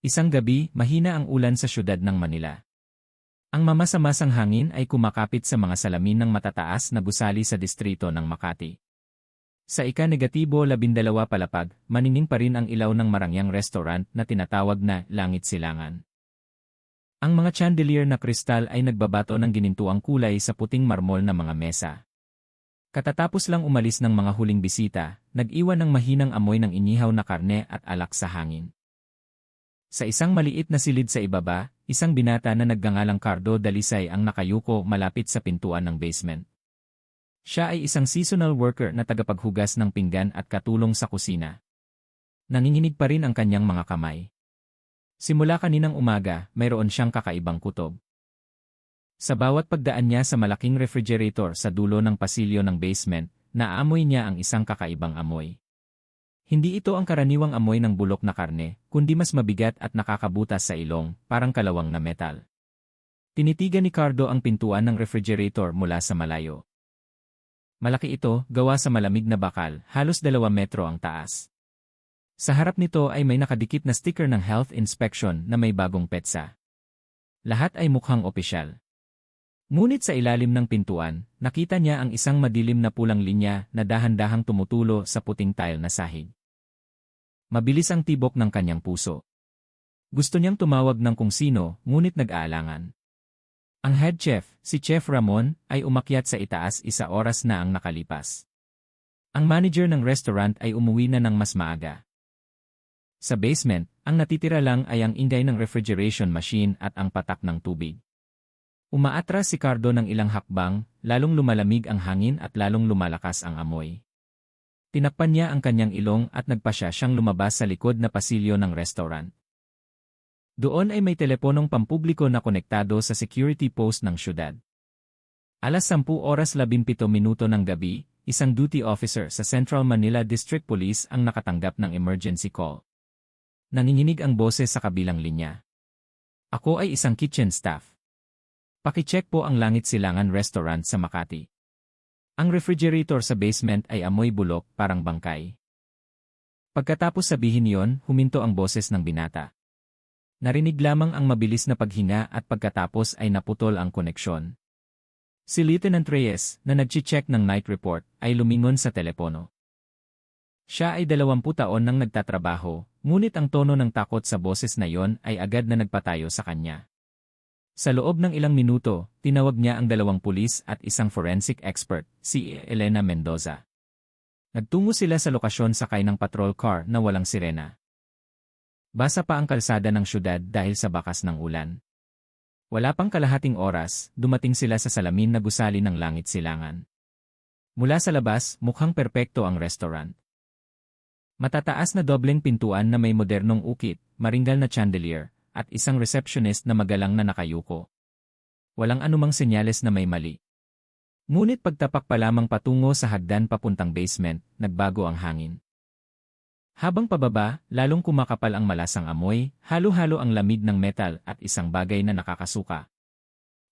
Isang gabi, mahina ang ulan sa siyudad ng Manila. Ang mamasa-masang hangin ay kumakapit sa mga salamin ng matataas na gusali sa distrito ng Makati. Sa ika-12 palapag, manining pa rin ang ilaw ng marangyang restaurant na tinatawag na Langit Silangan. Ang mga chandelier na kristal ay nagbabato ng ginintuang kulay sa puting marmol na mga mesa. Katatapos lang umalis ng mga huling bisita, nag-iwan ng mahinang amoy ng inihaw na karne at alak sa hangin. Sa isang maliit na silid sa ibaba, isang binata na nagngangalang Cardo Dalisay ang nakayuko malapit sa pintuan ng basement. Siya ay isang seasonal worker na tagapaghugas ng pinggan at katulong sa kusina. Nanginginig pa rin ang kanyang mga kamay. Simula kaninang umaga, mayroon siyang kakaibang kutob. Sa bawat pagdaan niya sa malaking refrigerator sa dulo ng pasilyo ng basement, naaamoy niya ang isang kakaibang amoy. Hindi ito ang karaniwang amoy ng bulok na karne, kundi mas mabigat at nakakabutas sa ilong, parang kalawang na metal. Tinitigan ni Cardo ang pintuan ng refrigerator mula sa malayo. Malaki ito, gawa sa malamig na bakal, halos 2 metro ang taas. Sa harap nito ay may nakadikit na sticker ng health inspection na may bagong petsa. Lahat ay mukhang opisyal. Ngunit sa ilalim ng pintuan, nakita niya ang isang madilim na pulang linya na dahan-dahang tumutulo sa puting tile na sahig. Mabilis ang tibok ng kanyang puso. Gusto niyang tumawag ng kung sino, ngunit nag-aalangan. Ang head chef, si Chef Ramon, ay umakyat sa itaas 1 oras na ang nakalipas. Ang manager ng restaurant ay umuwi na ng mas maaga. Sa basement, ang natitira lang ay ang ingay ng refrigeration machine at ang patak ng tubig. Umaatras si Cardo ng ilang hakbang, lalong lumalamig ang hangin at lalong lumalakas ang amoy. Tinakpan niya ang kanyang ilong at nagpasya siyang lumabas sa likod na pasilyo ng restaurant. Doon ay may teleponong pampubliko na konektado sa security post ng syudad. Alas 10:17 ng gabi, isang duty officer sa Central Manila District Police ang nakatanggap ng emergency call. Nanginginig ang boses sa kabilang linya. Ako ay isang kitchen staff. Pakicheck po ang Langit Silangan Restaurant sa Makati. Ang refrigerator sa basement ay amoy bulok, parang bangkay. Pagkatapos sabihin yon, huminto ang boses ng binata. Narinig lamang ang mabilis na paghinga at pagkatapos ay naputol ang koneksyon. Si Lieutenant Reyes, na nag-check ng night report, ay lumingon sa telepono. Siya ay 20 taon nang nagtatrabaho, ngunit ang tono ng takot sa boses na yon ay agad na nagpatayo sa kanya. Sa loob ng ilang minuto, tinawag niya ang 2 pulis at isang forensic expert, si Elena Mendoza. Nagtungo sila sa lokasyon sakay ng patrol car na walang sirena. Basa pa ang kalsada ng syudad dahil sa bakas ng ulan. Wala pang kalahating oras, dumating sila sa salamin na gusali ng Langit Silangan. Mula sa labas, mukhang perpekto ang restaurant. Matataas na dobleng pintuan na may modernong ukit, maringgal na chandelier, at isang receptionist na magalang na nakayuko. Walang anumang senyales na may mali. Ngunit pagtapak pa lamang patungo sa hagdan papuntang basement, nagbago ang hangin. Habang pababa, lalong kumakapal ang malasang amoy, halo-halo ang lamig ng metal at isang bagay na nakakasuka.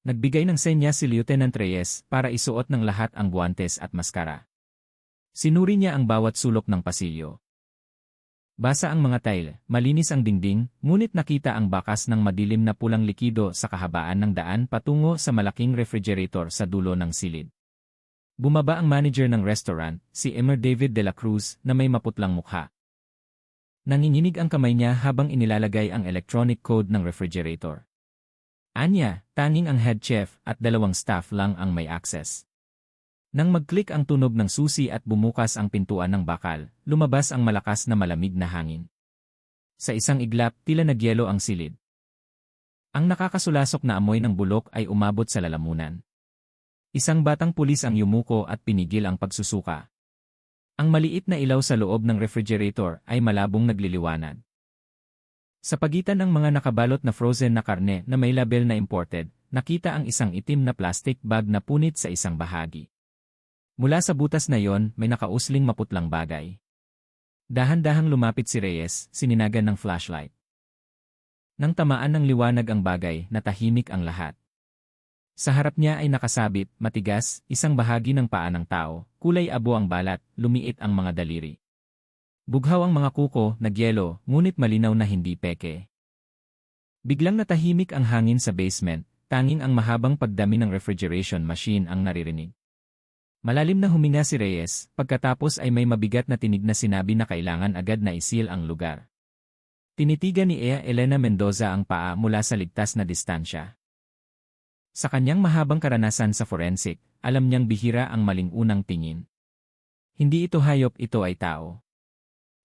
Nagbigay ng senya si Lieutenant Reyes para isuot ng lahat ang guwantes at maskara. Sinuri niya ang bawat sulok ng pasilyo. Basa ang mga tile, malinis ang dingding, ngunit nakita ang bakas ng madilim na pulang likido sa kahabaan ng daan patungo sa malaking refrigerator sa dulo ng silid. Bumaba ang manager ng restaurant, si Emer David de la Cruz, na may maputlang mukha. Nanginginig ang kamay niya habang inilalagay ang electronic code ng refrigerator. Anya, tanging ang head chef at 2 staff lang ang may access. Nang mag-click ang tunog ng susi at bumukas ang pintuan ng bakal, lumabas ang malakas na malamig na hangin. Sa isang iglap, tila nagyelo ang silid. Ang nakakasulasok na amoy ng bulok ay umabot sa lalamunan. Isang batang pulis ang yumuko at pinigil ang pagsusuka. Ang maliit na ilaw sa loob ng refrigerator ay malabong nagliliwanag. Sa pagitan ng mga nakabalot na frozen na karne na may label na imported, nakita ang isang itim na plastic bag na punit sa isang bahagi. Mula sa butas na yon, may nakausling maputlang bagay. Dahan-dahang lumapit si Reyes, sininagan ng flashlight. Nang tamaan ng liwanag ang bagay, natahimik ang lahat. Sa harap niya ay nakasabit, matigas, isang bahagi ng paa ng tao, kulay abo ang balat, lumiit ang mga daliri. Bughaw ang mga kuko, nagyelo, ngunit malinaw na hindi peke. Biglang natahimik ang hangin sa basement, tanging ang mahabang pagdami ng refrigeration machine ang naririnig. Malalim na huminga si Reyes, pagkatapos ay may mabigat na tinig na sinabi na kailangan agad na isil ang lugar. Tinitigan ni Ea Elena Mendoza ang paa mula sa ligtas na distansya. Sa kanyang mahabang karanasan sa forensic, alam niyang bihira ang maling unang tingin. Hindi ito hayop, ito ay tao.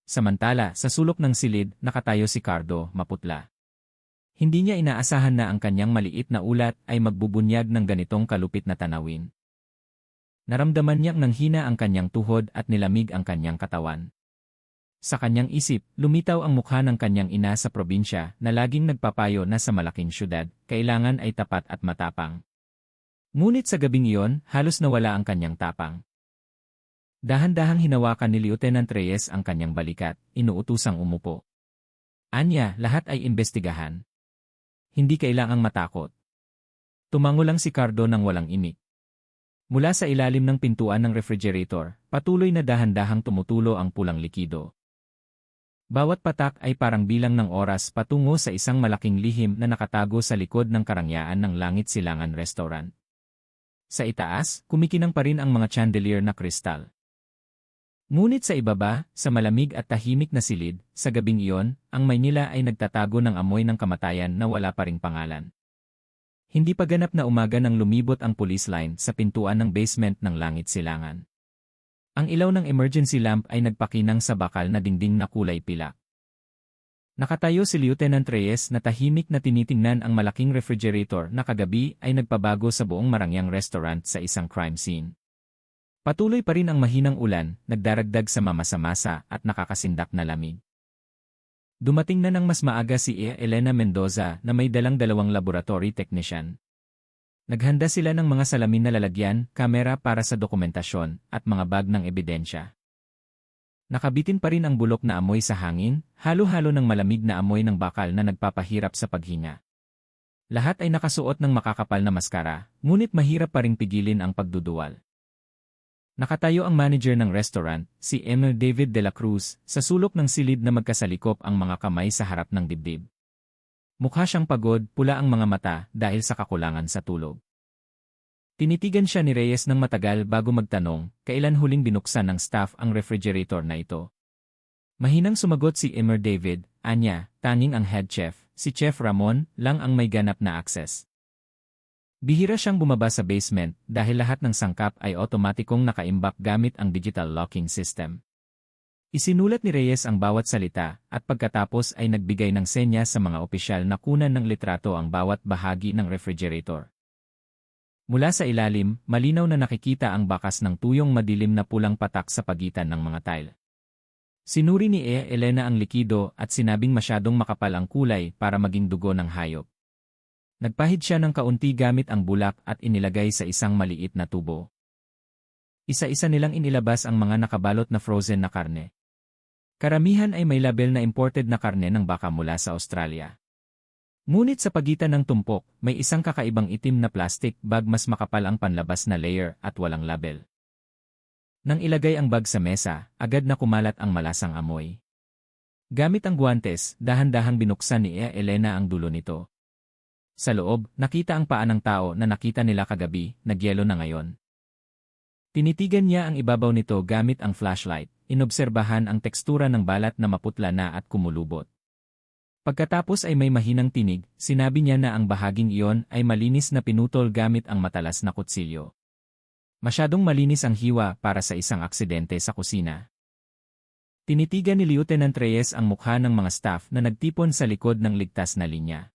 Samantala, sa sulok ng silid, nakatayo si Cardo, maputla. Hindi niya inaasahan na ang kanyang maliit na ulat ay magbubunyag ng ganitong kalupit na tanawin. Naramdaman niyang nanghina ang kanyang tuhod at nilamig ang kanyang katawan. Sa kanyang isip, lumitaw ang mukha ng kanyang ina sa probinsya na laging nagpapayo na sa malaking syudad, kailangan ay tapat at matapang. Ngunit sa gabing iyon, halos nawala ang kanyang tapang. Dahan-dahang hinawakan ni Lieutenant Reyes ang kanyang balikat, inuutusang umupo. Anya, lahat ay imbestigahan. Hindi kailangang matakot. Tumango lang si Cardo nang walang imik. Mula sa ilalim ng pintuan ng refrigerator, patuloy na dahan-dahang tumutulo ang pulang likido. Bawat patak ay parang bilang ng oras patungo sa isang malaking lihim na nakatago sa likod ng karangyaan ng Langit Silangan Restaurant. Sa itaas, kumikinang pa rin ang mga chandelier na kristal. Ngunit sa ibaba, sa malamig at tahimik na silid, sa gabing iyon, ang Maynila ay nagtatago ng amoy ng kamatayan na wala pa ring pangalan. Hindi pa ganap na umaga nang lumibot ang police line sa pintuan ng basement ng Langit Silangan. Ang ilaw ng emergency lamp ay nagpakinang sa bakal na dingding na kulay pilak. Nakatayo si Lieutenant Reyes na tahimik na tinitingnan ang malaking refrigerator na kagabi ay nagpabago sa buong Marangyang restaurant sa isang crime scene. Patuloy pa rin ang mahinang ulan, nagdaragdag sa mamasa-masa at nakakasindak na lamig. Dumating na ng mas maaga si Ea Elena Mendoza na may dalang 2 laboratory technician. Naghanda sila ng mga salamin na lalagyan, kamera para sa dokumentasyon, at mga bag ng ebidensya. Nakabitin pa rin ang bulok na amoy sa hangin, halo-halo ng malamig na amoy ng bakal na nagpapahirap sa paghinga. Lahat ay nakasuot ng makakapal na maskara, ngunit mahirap pa ring pigilin ang pagduduwal. Nakatayo ang manager ng restaurant, si Emil David de la Cruz, sa sulok ng silid na magkasalikop ang mga kamay sa harap ng dibdib. Mukha siyang pagod, pula ang mga mata dahil sa kakulangan sa tulog. Tinitigan siya ni Reyes ng matagal bago magtanong, kailan huling binuksan ng staff ang refrigerator na ito. Mahinang sumagot si Emil David, anya, tanging ang head chef, si Chef Ramon, lang ang may ganap na access. Bihira siyang bumaba sa basement dahil lahat ng sangkap ay otomatikong nakaimbak gamit ang digital locking system. Isinulat ni Reyes ang bawat salita at pagkatapos ay nagbigay ng senya sa mga opisyal na kunan ng litrato ang bawat bahagi ng refrigerator. Mula sa ilalim, malinaw na nakikita ang bakas ng tuyong madilim na pulang patak sa pagitan ng mga tile. Sinuri ni Ea Elena ang likido at sinabing masyadong makapal ang kulay para maging dugo ng hayop. Nagpahid siya ng kaunti gamit ang bulak at inilagay sa isang maliit na tubo. Isa-isa nilang inilabas ang mga nakabalot na frozen na karne. Karamihan ay may label na imported na karne ng baka mula sa Australia. Ngunit sa pagitan ng tumpok, may isang kakaibang itim na plastic bag mas makapal ang panlabas na layer at walang label. Nang ilagay ang bag sa mesa, agad na kumalat ang malasang amoy. Gamit ang guwantes, dahan-dahang binuksan ni Ea Elena ang dulo nito. Sa loob, nakita ang paa ng tao na nakita nila kagabi, nagyelo na ngayon. Tinitigan niya ang ibabaw nito gamit ang flashlight, inobserbahan ang tekstura ng balat na maputla na at kumulubot. Pagkatapos ay may mahinang tinig, sinabi niya na ang bahaging iyon ay malinis na pinutol gamit ang matalas na kutsilyo. Masyadong malinis ang hiwa para sa isang aksidente sa kusina. Tinitigan ni Lieutenant Reyes ang mukha ng mga staff na nagtipon sa likod ng ligtas na linya.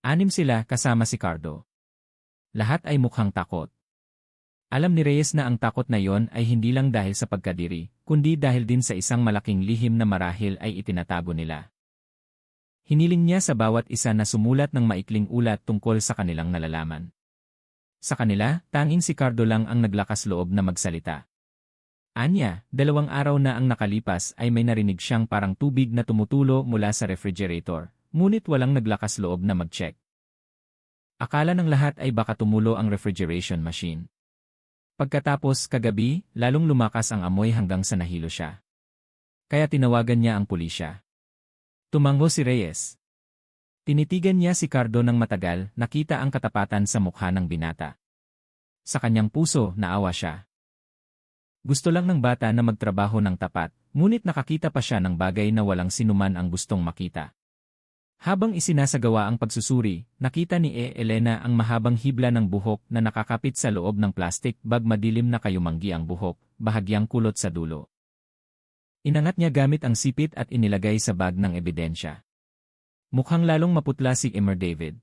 6 sila kasama si Cardo. Lahat ay mukhang takot. Alam ni Reyes na ang takot na yon ay hindi lang dahil sa pagkadiri, kundi dahil din sa isang malaking lihim na marahil ay itinatago nila. Hiniling niya sa bawat isa na sumulat ng maikling ulat tungkol sa kanilang nalalaman. Sa kanila, tanging si Cardo lang ang naglakas loob na magsalita. Anya, 2 araw na ang nakalipas ay may narinig siyang parang tubig na tumutulo mula sa refrigerator. Ngunit walang naglakas loob na mag-check. Akala ng lahat ay baka tumulo ang refrigeration machine. Pagkatapos kagabi, lalong lumakas ang amoy hanggang sa nahilo siya. Kaya tinawagan niya ang pulisya. Tumango si Reyes. Tinitigan niya si Cardo ng matagal, nakita ang katapatan sa mukha ng binata. Sa kanyang puso, naawa siya. Gusto lang ng bata na magtrabaho ng tapat, ngunit nakakita pa siya ng bagay na walang sinuman ang gustong makita. Habang isinasagawa ang pagsusuri, nakita ni Elena ang mahabang hibla ng buhok na nakakapit sa loob ng plastic bag, madilim na kayumanggi ang buhok, bahagyang kulot sa dulo. Inangat niya gamit ang sipit at inilagay sa bag ng ebidensya. Mukhang lalong maputla si Emer David.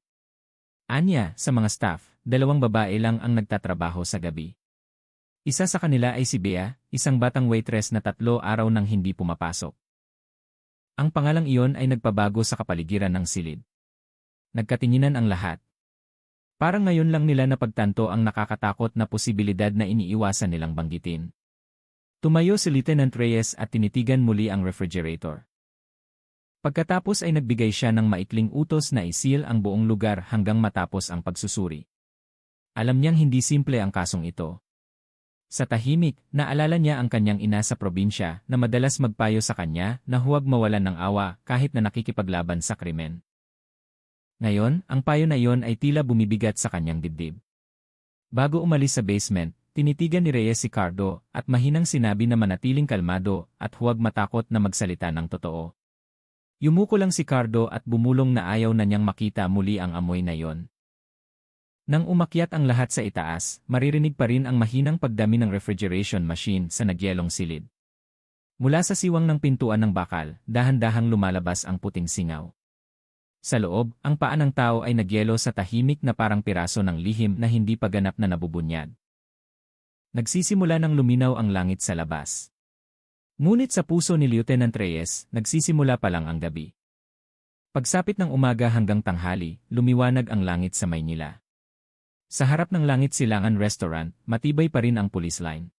Anya, sa mga staff, 2 babae lang ang nagtatrabaho sa gabi. Isa sa kanila ay si Bea, isang batang waitress na 3 araw nang hindi pumapasok. Ang pangalang iyon ay nagpabago sa kapaligiran ng silid. Nagkatinginan ang lahat. Parang ngayon lang nila napagtanto ang nakakatakot na posibilidad na iniiwasan nilang banggitin. Tumayo si Lieutenant Reyes at tinitigan muli ang refrigerator. Pagkatapos ay nagbigay siya ng maikling utos na isil ang buong lugar hanggang matapos ang pagsusuri. Alam niyang hindi simple ang kasong ito. Sa tahimik, naalala niya ang kanyang ina sa probinsya na madalas magpayo sa kanya na huwag mawalan ng awa kahit na nakikipaglaban sa krimen. Ngayon, ang payo na iyon ay tila bumibigat sa kanyang dibdib. Bago umalis sa basement, tinitigan ni Reyes si Cardo at mahinang sinabi na manatiling kalmado at huwag matakot na magsalita ng totoo. Yumuko lang si Cardo at bumulong na ayaw na niyang makita muli ang amoy na iyon. Nang umakyat ang lahat sa itaas, maririnig pa rin ang mahinang pagdami ng refrigeration machine sa nagyelong silid. Mula sa siwang ng pintuan ng bakal, dahan-dahang lumalabas ang puting singaw. Sa loob, ang paa ng tao ay nagyelo sa tahimik na parang piraso ng lihim na hindi pa ganap na nabubunyad. Nagsisimula ng luminaw ang langit sa labas. Ngunit sa puso ni Lieutenant Reyes, nagsisimula pa lang ang gabi. Pagsapit ng umaga hanggang tanghali, lumiwanag ang langit sa Maynila. Sa harap ng Langit Silangan Restaurant, matibay pa rin ang police line.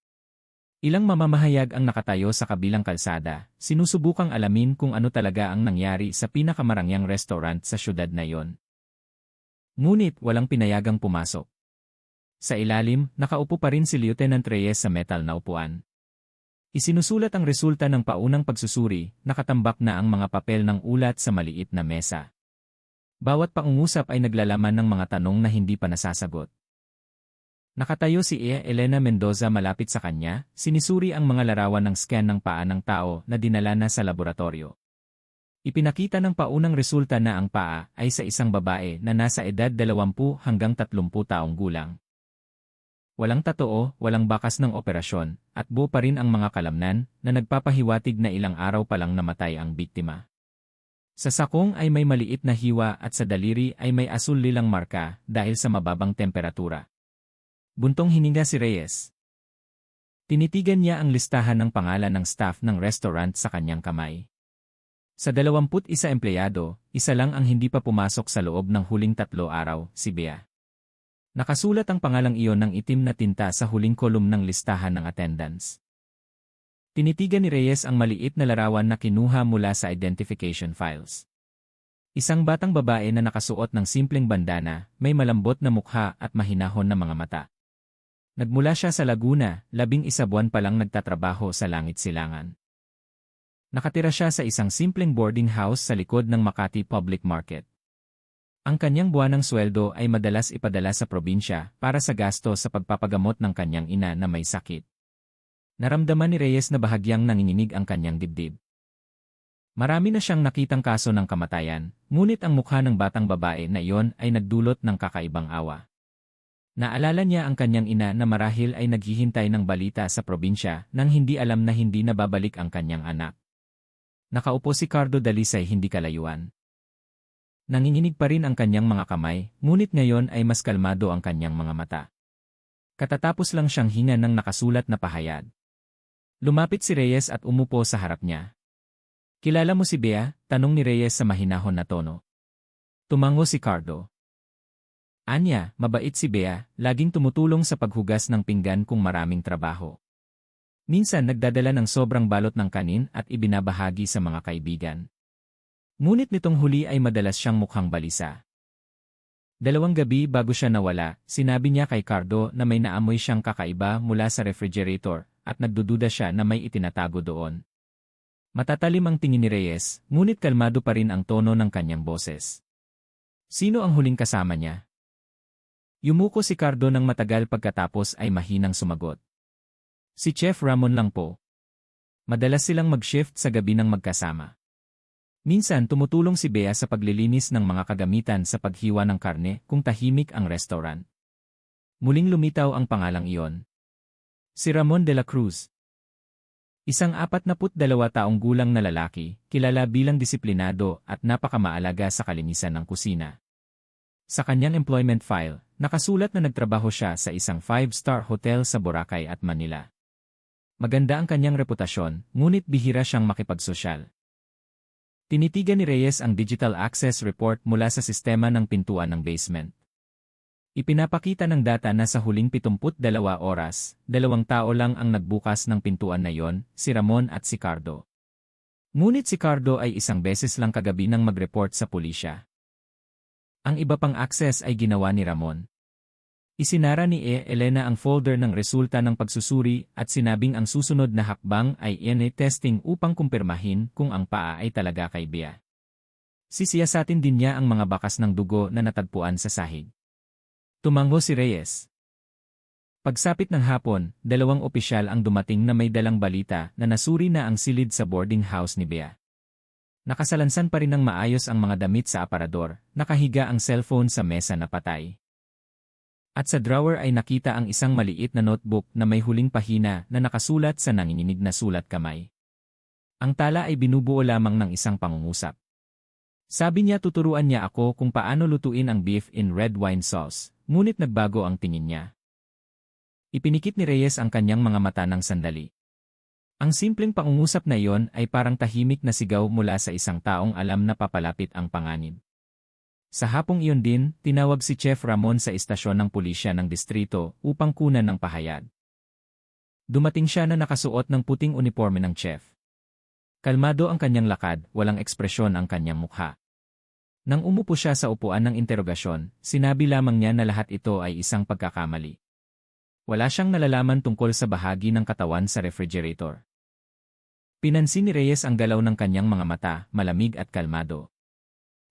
Ilang mamamahayag ang nakatayo sa kabilang kalsada, sinusubukang alamin kung ano talaga ang nangyari sa pinakamarangyang restaurant sa syudad na iyon. Ngunit walang pinayagang pumasok. Sa ilalim, nakaupo pa rin si Lieutenant Reyes sa metal na upuan. Isinusulat ang resulta ng paunang pagsusuri, nakatambak na ang mga papel ng ulat sa maliit na mesa. Bawat pangungusap ay naglalaman ng mga tanong na hindi pa nasasagot. Nakatayo si Elena Mendoza malapit sa kanya, sinisuri ang mga larawan ng scan ng paa ng tao na dinala na sa laboratorio. Ipinakita ng paunang resulta na ang paa ay sa isang babae na nasa edad 20 hanggang 30 taong gulang. Walang tatoo, walang bakas ng operasyon, at buo pa rin ang mga kalamnan na nagpapahiwatig na ilang araw pa lang namatay ang biktima. Sa sakong ay may maliit na hiwa at sa daliri ay may asul-lilang marka dahil sa mababang temperatura. Buntong hininga si Reyes. Tinitigan niya ang listahan ng pangalan ng staff ng restaurant sa kanyang kamay. Sa 21 empleyado, isa lang ang hindi pa pumasok sa loob ng huling 3 araw, si Bea. Nakasulat ang pangalang iyon ng itim na tinta sa huling kolum ng listahan ng attendance. Tinitigan ni Reyes ang maliit na larawan na kinuha mula sa identification files. Isang batang babae na nakasuot ng simpleng bandana, may malambot na mukha at mahinahon na mga mata. Nagmula siya sa Laguna, 11 buwan pa lang nagtatrabaho sa Langit Silangan. Nakatira siya sa isang simpleng boarding house sa likod ng Makati Public Market. Ang kanyang buwanang sweldo ay madalas ipadala sa probinsya para sa gasto sa pagpapagamot ng kanyang ina na may sakit. Naramdaman ni Reyes na bahagyang nanginginig ang kanyang dibdib. Marami na siyang nakitang kaso ng kamatayan, ngunit ang mukha ng batang babae na iyon ay nagdulot ng kakaibang awa. Naalala niya ang kanyang ina na marahil ay naghihintay ng balita sa probinsya nang hindi alam na hindi na babalik ang kanyang anak. Nakaupo si Cardo Dalisay hindi kalayuan. Nanginginig pa rin ang kanyang mga kamay, ngunit ngayon ay mas kalmado ang kanyang mga mata. Katatapos lang siyang hinga ng nakasulat na pahayag. Lumapit si Reyes at umupo sa harap niya. "Kilala mo si Bea?" tanong ni Reyes sa mahinahon na tono. Tumango si Cardo. "Anya, mabait si Bea, laging tumutulong sa paghugas ng pinggan kung maraming trabaho. Minsan nagdadala ng sobrang balot ng kanin at ibinabahagi sa mga kaibigan. Ngunit nitong huli ay madalas siyang mukhang balisa." 2 gabi bago siya nawala, sinabi niya kay Cardo na may naamoy siyang kakaiba mula sa refrigerator at nagdududa siya na may itinatago doon. Matatalim ang tingin ni Reyes, ngunit kalmado pa rin ang tono ng kanyang boses. Sino ang huling kasama niya? Yumuko si Cardo ng matagal pagkatapos ay mahinang sumagot. Si Chef Ramon lang po. Madalas silang mag-shift sa gabi ng magkasama. Minsan tumutulong si Bea sa paglilinis ng mga kagamitan sa paghiwa ng karne kung tahimik ang restaurant. Muling lumitaw ang pangalang iyon. Si Ramon de la Cruz. Isang 42 taong gulang na lalaki, kilala bilang disiplinado at napakamaalaga sa kalinisan ng kusina. Sa kanyang employment file, nakasulat na nagtrabaho siya sa isang 5-star hotel sa Boracay at Manila. Maganda ang kanyang reputasyon, ngunit bihira siyang makipagsosyal. Tinitigan ni Reyes ang Digital Access Report mula sa sistema ng pintuan ng basement. Ipinapakita ng data na sa huling 72 oras, 2 tao lang ang nagbukas ng pintuan na yon, si Ramon at si Cardo. Ngunit si Cardo ay isang beses lang kagabi nang mag-report sa pulisya. Ang iba pang access ay ginawa ni Ramon. Isinara ni Elena ang folder ng resulta ng pagsusuri at sinabing ang susunod na hakbang ay DNA testing upang kumpirmahin kung ang paa ay talaga kay Bea. Sisiyasatin din niya ang mga bakas ng dugo na natagpuan sa sahig. Tumango si Reyes. Pagsapit ng hapon, 2 opisyal ang dumating na may dalang balita na nasuri na ang silid sa boarding house ni Bea. Nakasalansan pa rin ng maayos ang mga damit sa aparador, nakahiga ang cellphone sa mesa na patay. At sa drawer ay nakita ang isang maliit na notebook na may huling pahina na nakasulat sa nanginginig na sulat kamay. Ang tala ay binubuo lamang ng isang pangungusap. Sabi niya tuturuan niya ako kung paano lutuin ang beef in red wine sauce, ngunit nagbago ang tingin niya. Ipinikit ni Reyes ang kanyang mga mata ng sandali. Ang simpleng pangungusap na iyon ay parang tahimik na sigaw mula sa isang taong alam na papalapit ang panganib. Sa hapong iyon din, tinawag si Chef Ramon sa istasyon ng pulisya ng distrito upang kunan ng pahayag. Dumating siya na nakasuot ng puting uniforme ng chef. Kalmado ang kanyang lakad, walang ekspresyon ang kanyang mukha. Nang umupo siya sa upuan ng interogasyon, sinabi lamang niya na lahat ito ay isang pagkakamali. Wala siyang nalalaman tungkol sa bahagi ng katawan sa refrigerator. Pinansin ni Reyes ang galaw ng kanyang mga mata, malamig at kalmado.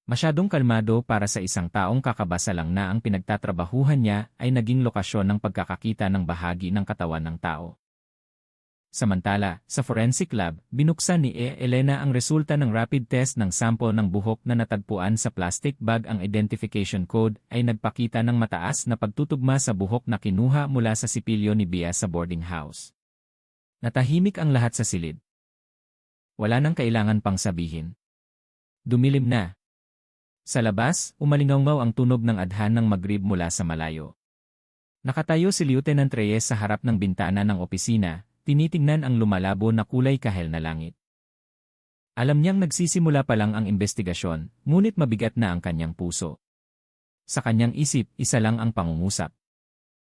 Masyadong kalmado para sa isang taong kakabasa lang na ang pinagtatrabahuhan niya ay naging lokasyon ng pagkakakita ng bahagi ng katawan ng tao. Samantala, sa forensic lab, binuksan ni Elena ang resulta ng rapid test ng sample ng buhok na natagpuan sa plastic bag. Ang identification code ay nagpakita ng mataas na pagtutugma sa buhok na kinuha mula sa sipilyo ni Bea sa boarding house. Natahimik ang lahat sa silid. Wala nang kailangan pang sabihin. Dumilim na. Sa labas, umalingaw ang tunog ng adhan ng magrib mula sa malayo. Nakatayo si Lieutenant Reyes sa harap ng bintana ng opisina, tinitingnan ang lumalabo na kulay kahel na langit. Alam niyang nagsisimula pa lang ang investigasyon, ngunit mabigat na ang kanyang puso. Sa kanyang isip, isa lang ang pangungusap.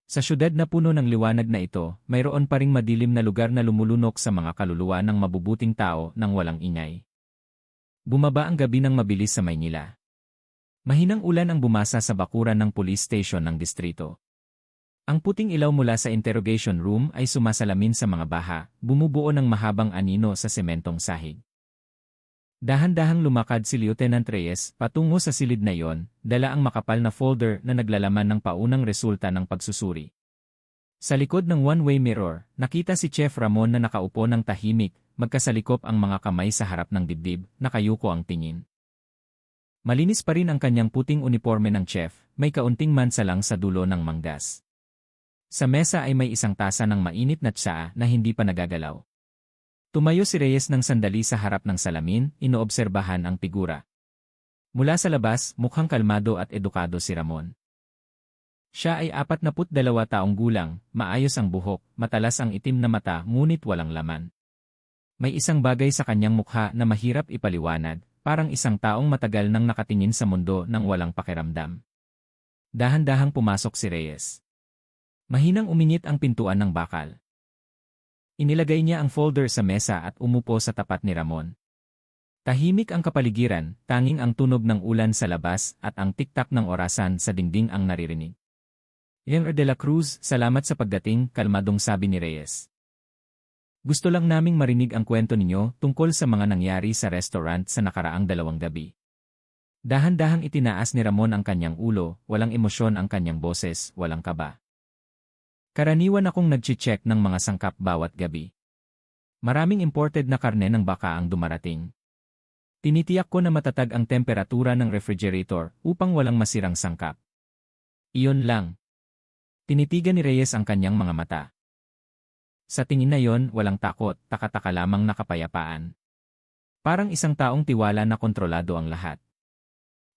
Sa syudad na puno ng liwanag na ito, mayroon pa ring madilim na lugar na lumulunok sa mga kaluluwa ng mabubuting tao nang walang ingay. Bumaba ang gabi ng mabilis sa Maynila. Mahinang ulan ang bumasa sa bakuran ng police station ng distrito. Ang puting ilaw mula sa interrogation room ay sumasalamin sa mga baha, bumubuo ng mahabang anino sa sementong sahig. Dahan-dahang lumakad si Lieutenant Reyes patungo sa silid na iyon, dala ang makapal na folder na naglalaman ng paunang resulta ng pagsusuri. Sa likod ng one-way mirror, nakita si Chef Ramon na nakaupo ng tahimik, magkasalikop ang mga kamay sa harap ng dibdib, nakayuko ang tingin. Malinis pa rin ang kanyang puting uniforme ng chef, may kaunting mansa lang sa dulo ng manggas. Sa mesa ay may isang tasa ng mainit na tsaa na hindi pa nagagalaw. Tumayo si Reyes ng sandali sa harap ng salamin, inoobserbahan ang figura. Mula sa labas, mukhang kalmado at edukado si Ramon. Siya ay 42 taong gulang, maayos ang buhok, matalas ang itim na mata ngunit walang laman. May isang bagay sa kanyang mukha na mahirap ipaliwanag, parang isang taong matagal nang nakatingin sa mundo nang walang pakiramdam. Dahan-dahang pumasok si Reyes. Mahinang uminit ang pintuan ng bakal. Inilagay niya ang folder sa mesa at umupo sa tapat ni Ramon. Tahimik ang kapaligiran, tanging ang tunog ng ulan sa labas at ang tiktak ng orasan sa dingding ang naririnig. Sr. de la Cruz, salamat sa pagdating, kalmadong sabi ni Reyes. Gusto lang naming marinig ang kwento ninyo tungkol sa mga nangyari sa restaurant sa nakaraang 2 gabi. Dahan-dahang itinaas ni Ramon ang kanyang ulo, walang emosyon ang kanyang boses, walang kaba. Karaniwan akong nag-check ng mga sangkap bawat gabi. Maraming imported na karne ng baka ang dumarating. Tinitiyak ko na matatag ang temperatura ng refrigerator upang walang masirang sangkap. Iyon lang. Tinitigan ni Reyes ang kanyang mga mata. Sa tingin na yon, walang takot, taka-taka lamang na kapayapaan. Parang isang taong tiwala na kontrolado ang lahat.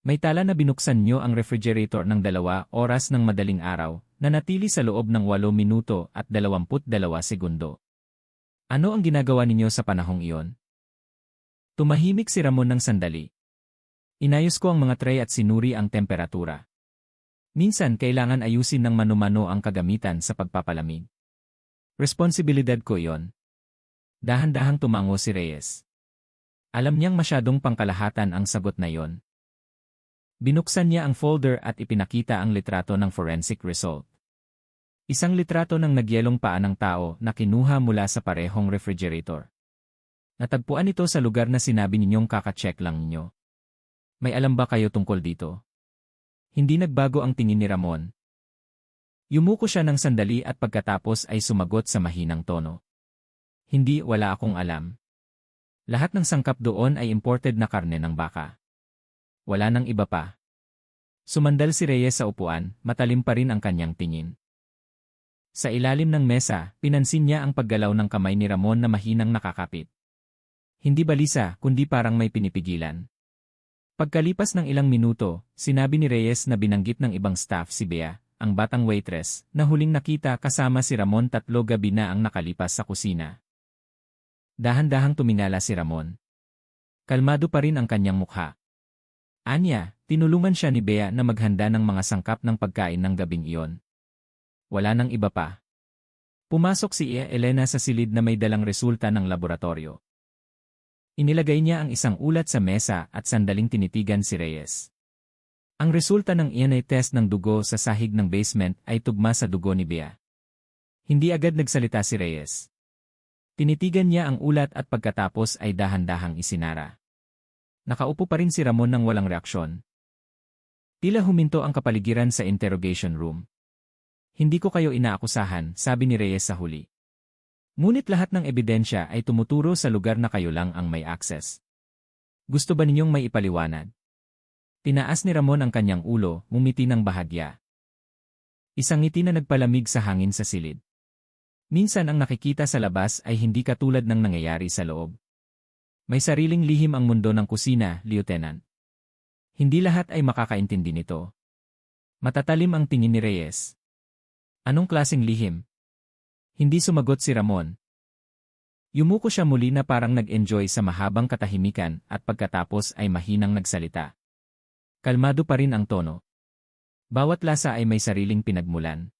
May tala na binuksan niyo ang refrigerator ng 2 oras ng madaling araw, na natili sa loob ng 8 minuto at 22 segundo. Ano ang ginagawa ninyo sa panahong iyon? Tumahimik si Ramon ng sandali. Inayos ko ang mga tray at sinuri ang temperatura. Minsan kailangan ayusin ng mano-mano ang kagamitan sa pagpapalamig. Responsibilidad ko iyon. Dahan-dahang tumango si Reyes. Alam niyang masyadong pangkalahatan ang sagot na iyon. Binuksan niya ang folder at ipinakita ang litrato ng forensic result. Isang litrato ng nagyelong paa ng tao na kinuha mula sa parehong refrigerator. Natagpuan ito sa lugar na sinabi ninyong kaka-check lang ninyo. May alam ba kayo tungkol dito? Hindi nagbago ang tingin ni Ramon. Yumuko siya ng sandali at pagkatapos ay sumagot sa mahinang tono. Hindi, wala akong alam. Lahat ng sangkap doon ay imported na karne ng baka. Wala nang iba pa. Sumandal si Reyes sa upuan, matalim pa rin ang kanyang tingin. Sa ilalim ng mesa, pinansin niya ang paggalaw ng kamay ni Ramon na mahinang nakakapit. Hindi balisa, kundi parang may pinipigilan. Pagkalipas ng ilang minuto, sinabi ni Reyes na binanggit ng ibang staff si Bea, ang batang waitress, na huling nakita kasama si Ramon 3 gabi na ang nakalipas sa kusina. Dahan-dahang tumingala si Ramon. Kalmado pa rin ang kanyang mukha. Anya, tinulungan siya ni Bea na maghanda ng mga sangkap ng pagkain ng gabing iyon. Wala nang iba pa. Pumasok si Elena sa silid na may dalang resulta ng laboratorio. Inilagay niya ang isang ulat sa mesa at sandaling tinitigan si Reyes. Ang resulta ng DNA test ng dugo sa sahig ng basement ay tugma sa dugo ni Bea. Hindi agad nagsalita si Reyes. Tinitigan niya ang ulat at pagkatapos ay dahan-dahang isinara. Nakaupo pa rin si Ramon nang walang reaksyon. Tila huminto ang kapaligiran sa interrogation room. Hindi ko kayo inaakusahan, sabi ni Reyes sa huli. Ngunit lahat ng ebidensya ay tumuturo sa lugar na kayo lang ang may access. Gusto ba ninyong may ipaliwanag? Tinaas ni Ramon ang kanyang ulo, ngumiti ng bahagya. Isang ngiti na nagpalamig sa hangin sa silid. Minsan ang nakikita sa labas ay hindi katulad ng nangyayari sa loob. May sariling lihim ang mundo ng kusina, Lieutenant. Hindi lahat ay makakaintindi nito. Matatalim ang tingin ni Reyes. Anong klaseng lihim? Hindi sumagot si Ramon. Yumuko siya muli na parang nag-enjoy sa mahabang katahimikan at pagkatapos ay mahinang nagsalita. Kalmado pa rin ang tono. Bawat lasa ay may sariling pinagmulan.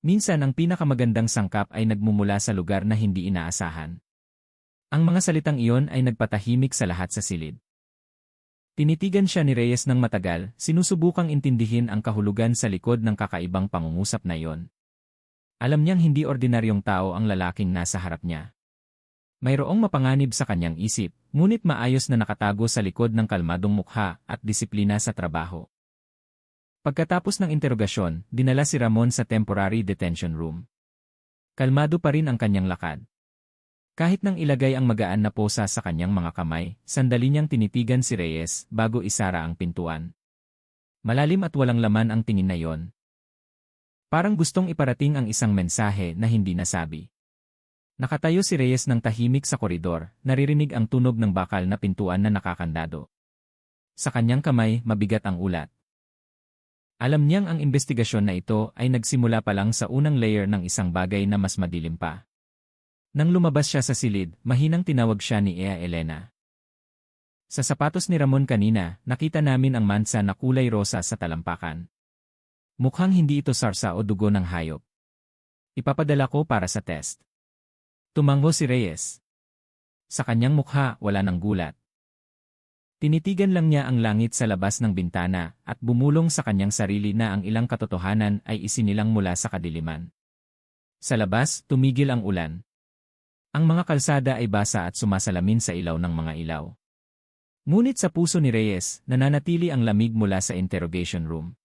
Minsan ang pinakamagandang sangkap ay nagmumula sa lugar na hindi inaasahan. Ang mga salitang iyon ay nagpatahimik sa lahat sa silid. Tinitigan siya ni Reyes ng matagal, sinusubukang intindihin ang kahulugan sa likod ng kakaibang pangungusap na iyon. Alam niyang hindi ordinaryong tao ang lalaking nasa harap niya. Mayroong mapanganib sa kanyang isip, ngunit maayos na nakatago sa likod ng kalmadong mukha at disiplina sa trabaho. Pagkatapos ng interogasyon, dinala si Ramon sa temporary detention room. Kalmado pa rin ang kanyang lakad. Kahit nang ilagay ang magaan na posa sa kanyang mga kamay, sandali niyang tinitigan si Reyes bago isara ang pintuan. Malalim at walang laman ang tingin na iyon. Parang gustong iparating ang isang mensahe na hindi nasabi. Nakatayo si Reyes ng tahimik sa koridor, naririnig ang tunog ng bakal na pintuan na nakakandado. Sa kanyang kamay, mabigat ang ulat. Alam niyang ang investigasyon na ito ay nagsimula pa lang sa unang layer ng isang bagay na mas madilim pa. Nang lumabas siya sa silid, mahinang tinawag siya ni Elena. Sa sapatos ni Ramon kanina, nakita namin ang mansa na kulay rosa sa talampakan. Mukhang hindi ito sarsa o dugo ng hayop. Ipapadala ko para sa test. Tumango si Reyes. Sa kanyang mukha, wala ng gulat. Tinitigan lang niya ang langit sa labas ng bintana at bumulong sa kanyang sarili na ang ilang katotohanan ay isinilang mula sa kadiliman. Sa labas, tumigil ang ulan. Ang mga kalsada ay basa at sumasalamin sa ilaw ng mga ilaw. Ngunit sa puso ni Reyes, nananatili ang lamig mula sa interrogation room.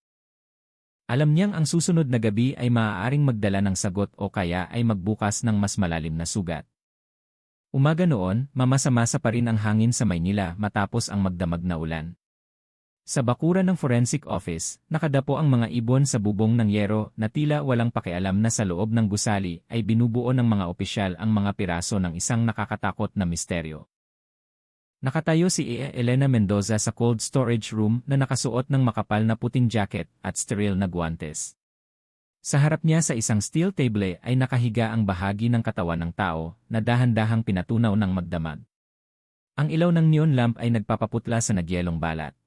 Alam niyang ang susunod na gabi ay maaaring magdala ng sagot o kaya ay magbukas ng mas malalim na sugat. Umaga noon, mamasa-masa pa rin ang hangin sa Maynila matapos ang magdamag na ulan. Sa bakuran ng forensic office, nakadapo ang mga ibon sa bubong ng yero na tila walang pakialam na sa loob ng gusali ay binubuo ng mga opisyal ang mga piraso ng isang nakakatakot na misteryo. Nakatayo si Elena Mendoza sa cold storage room na nakasuot ng makapal na puting jacket at sterile na guwantes. Sa harap niya sa isang steel table ay nakahiga ang bahagi ng katawan ng tao na dahan-dahang pinatunaw ng magdamag. Ang ilaw ng neon lamp ay nagpapaputla sa nagyelong balat.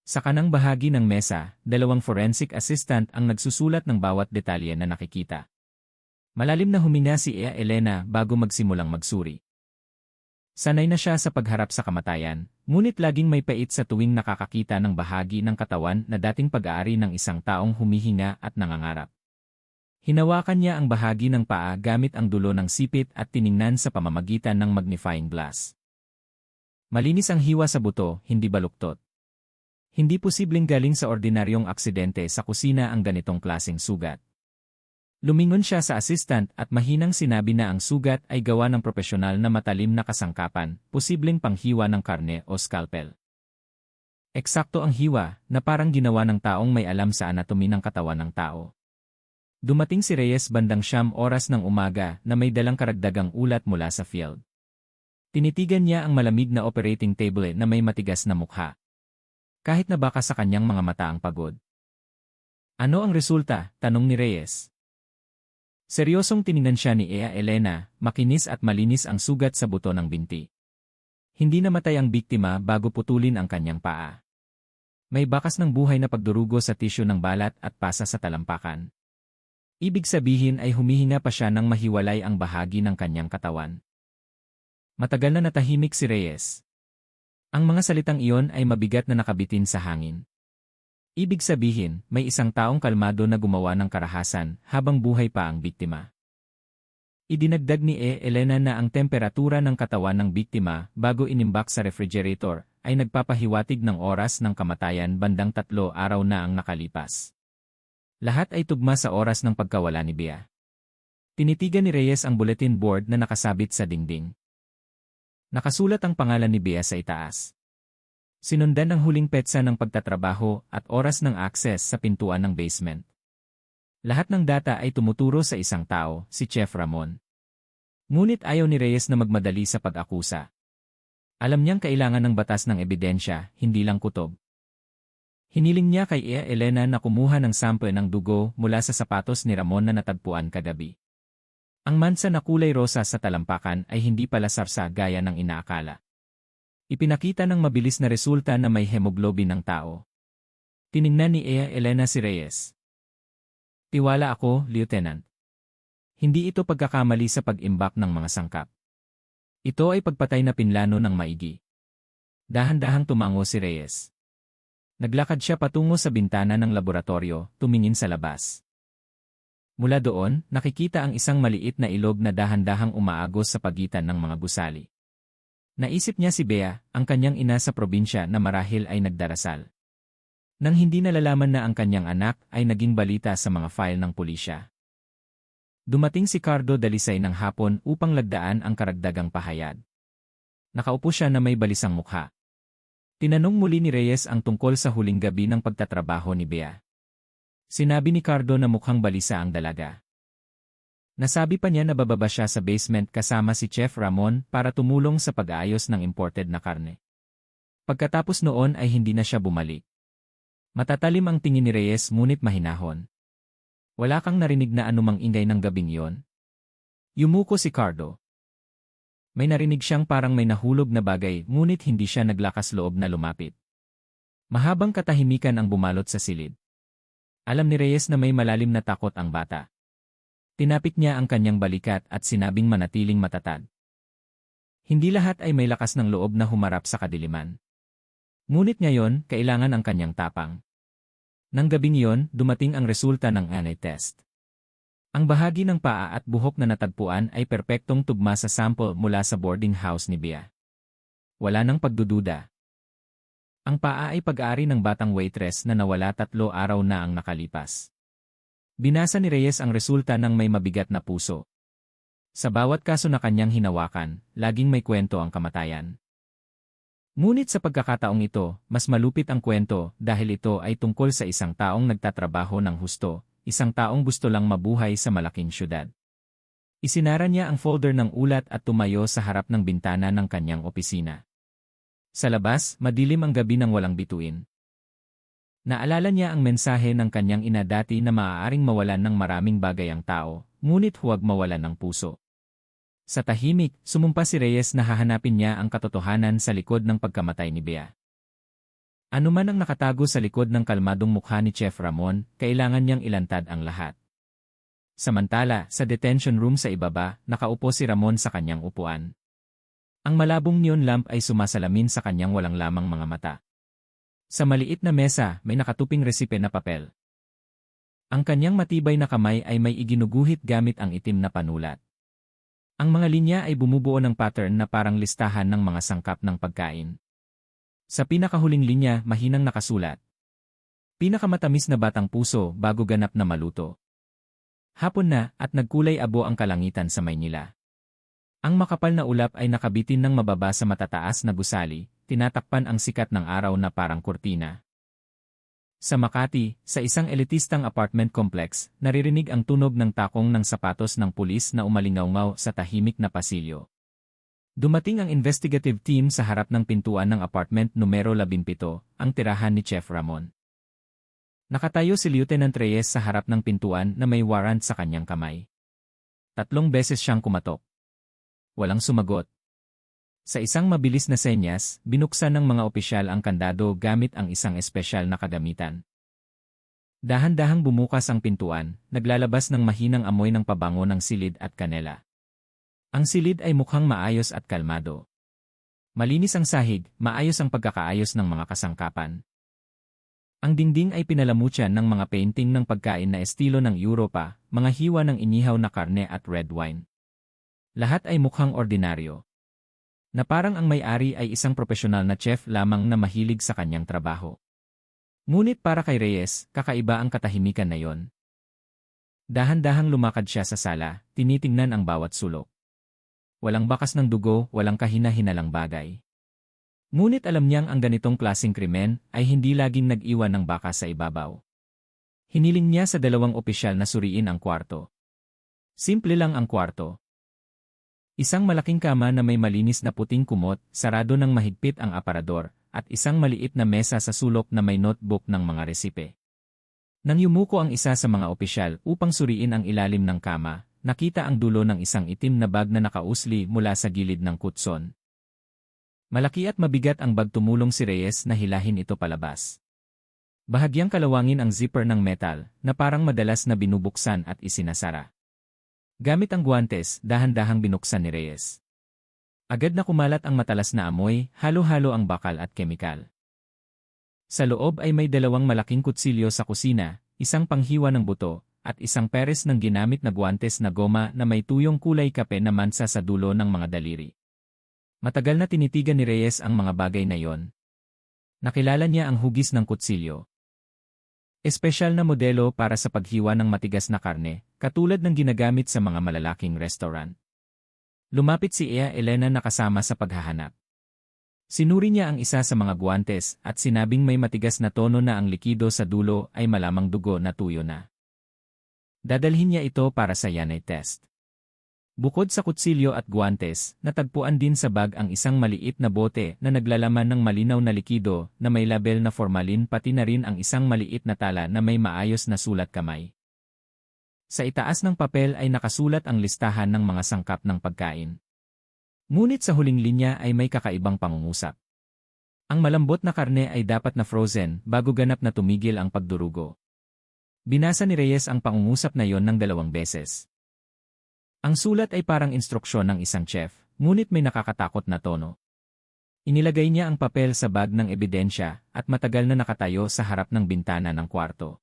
Sa kanang bahagi ng mesa, dalawang forensic assistant ang nagsusulat ng bawat detalye na nakikita. Malalim na huminga si Elena bago magsimulang magsuri. Sanay na siya sa pagharap sa kamatayan, ngunit laging may pait sa tuwing nakakakita ng bahagi ng katawan na dating pag-aari ng isang taong humihinga at nangangarap. Hinawakan niya ang bahagi ng paa gamit ang dulo ng sipit at tiningnan sa pamamagitan ng magnifying glass. Malinis ang hiwa sa buto, hindi baluktot. Hindi posibleng galing sa ordinaryong aksidente sa kusina ang ganitong klaseng sugat. Lumingon siya sa assistant at mahinang sinabi na ang sugat ay gawa ng propesyonal na matalim na kasangkapan, posibleng panghiwa ng karne o scalpel. Eksakto ang hiwa, na parang ginawa ng taong may alam sa anatomy ng katawan ng tao. Dumating si Reyes bandang 9 oras ng umaga na may dalang karagdagang ulat mula sa field. Tinitigan niya ang malamig na operating table na may matigas na mukha. Kahit na baka sa kanyang mga mata ang pagod. Ano ang resulta? Tanong ni Reyes. Seryosong tiningnan siya ni Elena, makinis at malinis ang sugat sa buto ng binti. Hindi namatay ang biktima bago putulin ang kanyang paa. May bakas ng buhay na pagdurugo sa tisyo ng balat at pasa sa talampakan. Ibig sabihin ay humihinga pa siya nang mahiwalay ang bahagi ng kanyang katawan. Matagal na natahimik si Reyes. Ang mga salitang iyon ay mabigat na nakabitin sa hangin. Ibig sabihin, may isang taong kalmado na gumawa ng karahasan habang buhay pa ang biktima. Idinagdag ni Elena na ang temperatura ng katawan ng biktima bago inimbak sa refrigerator ay nagpapahiwatig ng oras ng kamatayan bandang 3 araw na ang nakalipas. Lahat ay tugma sa oras ng pagkawala ni Bea. Tinitigan ni Reyes ang bulletin board na nakasabit sa dingding. Nakasulat ang pangalan ni Bea sa itaas. Sinundan ang huling petsa ng pagtatrabaho at oras ng access sa pintuan ng basement. Lahat ng data ay tumuturo sa isang tao, si Chef Ramon. Ngunit ayaw ni Reyes na magmadali sa pag-akusa. Alam niyang kailangan ng batas ng ebidensya, hindi lang kutob. Hiniling niya kay Elena na kumuha ng sample ng dugo mula sa sapatos ni Ramon na natagpuan kagabi. Ang mansa na kulay rosa sa talampakan ay hindi pala sarsa gaya ng inaakala. Ipinakita ng mabilis na resulta na may hemoglobin ng tao. Tiningnan ni Elena si Reyes. Tiwala ako, Lieutenant. Hindi ito pagkakamali sa pag-imbak ng mga sangkap. Ito ay pagpatay na pinlano ng maigi. Dahan-dahang tumango si Reyes. Naglakad siya patungo sa bintana ng laboratorio, tumingin sa labas. Mula doon, nakikita ang isang maliit na ilog na dahan-dahang umaagos sa pagitan ng mga gusali. Naisip niya si Bea, ang kanyang ina sa probinsya na marahil ay nagdarasal. Nang hindi nalalaman na ang kanyang anak ay naging balita sa mga file ng pulisya. Dumating si Cardo Dalisay ng hapon upang lagdaan ang karagdagang pahayag. Nakaupo siya na may balisang mukha. Tinanong muli ni Reyes ang tungkol sa huling gabi ng pagtatrabaho ni Bea. Sinabi ni Cardo na mukhang balisa ang dalaga. Nasabi pa niya na bababa siya sa basement kasama si Chef Ramon para tumulong sa pag-aayos ng imported na karne. Pagkatapos noon ay hindi na siya bumalik. Matatalim ang tingin ni Reyes ngunit mahinahon. Wala kang narinig na anumang ingay ng gabing iyon? Yumuko si Cardo. May narinig siyang parang may nahulog na bagay ngunit hindi siya naglakas loob na lumapit. Mahabang katahimikan ang bumalot sa silid. Alam ni Reyes na may malalim na takot ang bata. Tinapik niya ang kanyang balikat at sinabing manatiling matatag. Hindi lahat ay may lakas ng loob na humarap sa kadiliman. Ngunit ngayon, kailangan ang kanyang tapang. Nang gabing iyon, dumating ang resulta ng DNA test. Ang bahagi ng paa at buhok na natagpuan ay perpektong tugma sa sample mula sa boarding house ni Bea. Wala nang pagdududa. Ang paa ay pag-aari ng batang waitress na nawala 3 araw na ang nakalipas. Binasa ni Reyes ang resulta ng may mabigat na puso. Sa bawat kaso na kanyang hinawakan, laging may kwento ang kamatayan. Ngunit sa pagkakataong ito, mas malupit ang kwento dahil ito ay tungkol sa isang taong nagtatrabaho ng husto, isang taong gusto lang mabuhay sa malaking syudad. Isinara niya ang folder ng ulat at tumayo sa harap ng bintana ng kanyang opisina. Sa labas, madilim ang gabi nang walang bituin. Naalala niya ang mensahe ng kanyang ina dati na maaaring mawalan ng maraming bagay ang tao, ngunit huwag mawalan ng puso. Sa tahimik, sumumpa si Reyes na hahanapin niya ang katotohanan sa likod ng pagkamatay ni Bea. Ano man ang nakatago sa likod ng kalmadong mukha ni Chef Ramon, kailangan niyang ilantad ang lahat. Samantala, sa detention room sa ibaba, nakaupo si Ramon sa kanyang upuan. Ang malabong neon lamp ay sumasalamin sa kanyang walang lamang mga mata. Sa maliit na mesa, may nakatuping resipe na papel. Ang kanyang matibay na kamay ay may iginuguhit gamit ang itim na panulat. Ang mga linya ay bumubuo ng pattern na parang listahan ng mga sangkap ng pagkain. Sa pinakahuling linya, mahinang nakasulat. Pinakamatamis na batang puso bago ganap na maluto. Hapon na at nagkulay abo ang kalangitan sa Maynila. Ang makapal na ulap ay nakabitin ng mababa sa matataas na gusali, tinatakpan ang sikat ng araw na parang kurtina. Sa Makati, sa isang elitistang apartment complex, naririnig ang tunog ng takong ng sapatos ng pulis na umalingaw-ngaw sa tahimik na pasilyo. Dumating ang investigative team sa harap ng pintuan ng apartment numero 17, ang tirahan ni Chef Ramon. Nakatayo si Lieutenant Reyes sa harap ng pintuan na may warrant sa kanyang kamay. 3 beses siyang kumatok. Walang sumagot. Sa isang mabilis na senyas, binuksan ng mga opisyal ang kandado gamit ang isang espesyal na kagamitan. Dahan-dahang bumukas ang pintuan, naglalabas ng mahinang amoy ng pabango ng silid at kanela. Ang silid ay mukhang maayos at kalmado. Malinis ang sahig, maayos ang pagkakaayos ng mga kasangkapan. Ang dingding ay pinalamutyan ng mga painting ng pagkain na estilo ng Europa, mga hiwa ng inihaw na karne at red wine. Lahat ay mukhang ordinaryo. Na parang ang may-ari ay isang profesional na chef lamang na mahilig sa kanyang trabaho. Ngunit para kay Reyes, kakaiba ang katahimikan na yon. Dahan-dahang lumakad siya sa sala, tinitingnan ang bawat sulok. Walang bakas ng dugo, walang kahina-hinalang bagay. Ngunit alam niyang ang ganitong klaseng krimen ay hindi laging nag-iwan ng bakas sa ibabaw. Hiniling niya sa 2 opisyal na suriin ang kwarto. Simple lang ang kwarto. Isang malaking kama na may malinis na puting kumot, sarado ng mahigpit ang aparador, at isang maliit na mesa sa sulok na may notebook ng mga resipe. Nang yumuko ang isa sa mga opisyal upang suriin ang ilalim ng kama, nakita ang dulo ng isang itim na bag na nakausli mula sa gilid ng kutson. Malaki at mabigat ang bag, tumulong si Reyes na hilahin ito palabas. Bahagyang kalawangin ang zipper ng metal na parang madalas na binubuksan at isinasara. Gamit ang guwantes, dahan-dahang binuksan ni Reyes. Agad na kumalat ang matalas na amoy, halo-halo ang bakal at kemikal. Sa loob ay may 2 malaking kutsilyo sa kusina, isang panghiwa ng buto, at isang peres ng ginamit na guwantes na goma na may tuyong kulay kape na mansa sa dulo ng mga daliri. Matagal na tinitigan ni Reyes ang mga bagay na yon. Nakilala niya ang hugis ng kutsilyo. Espesyal na modelo para sa paghiwa ng matigas na karne, katulad ng ginagamit sa mga malalaking restaurant. Lumapit si Ea Elena na kasama sa paghahanap. Sinuri niya ang isa sa mga guwantes at sinabing may matigas na tono na ang likido sa dulo ay malamang dugo na tuyo na. Dadalhin niya ito para sa DNA test. Bukod sa kutsilyo at guwantes, natagpuan din sa bag ang isang maliit na bote na naglalaman ng malinaw na likido na may label na formalin, pati na rin ang isang maliit na tala na may maayos na sulat kamay. Sa itaas ng papel ay nakasulat ang listahan ng mga sangkap ng pagkain. Ngunit sa huling linya ay may kakaibang pangungusap. Ang malambot na karne ay dapat na frozen bago ganap na tumigil ang pagdurugo. Binasa ni Reyes ang pangungusap na yon ng 2 beses. Ang sulat ay parang instruksyon ng isang chef, ngunit may nakakatakot na tono. Inilagay niya ang papel sa bag ng ebidensya at matagal na nakatayo sa harap ng bintana ng kwarto.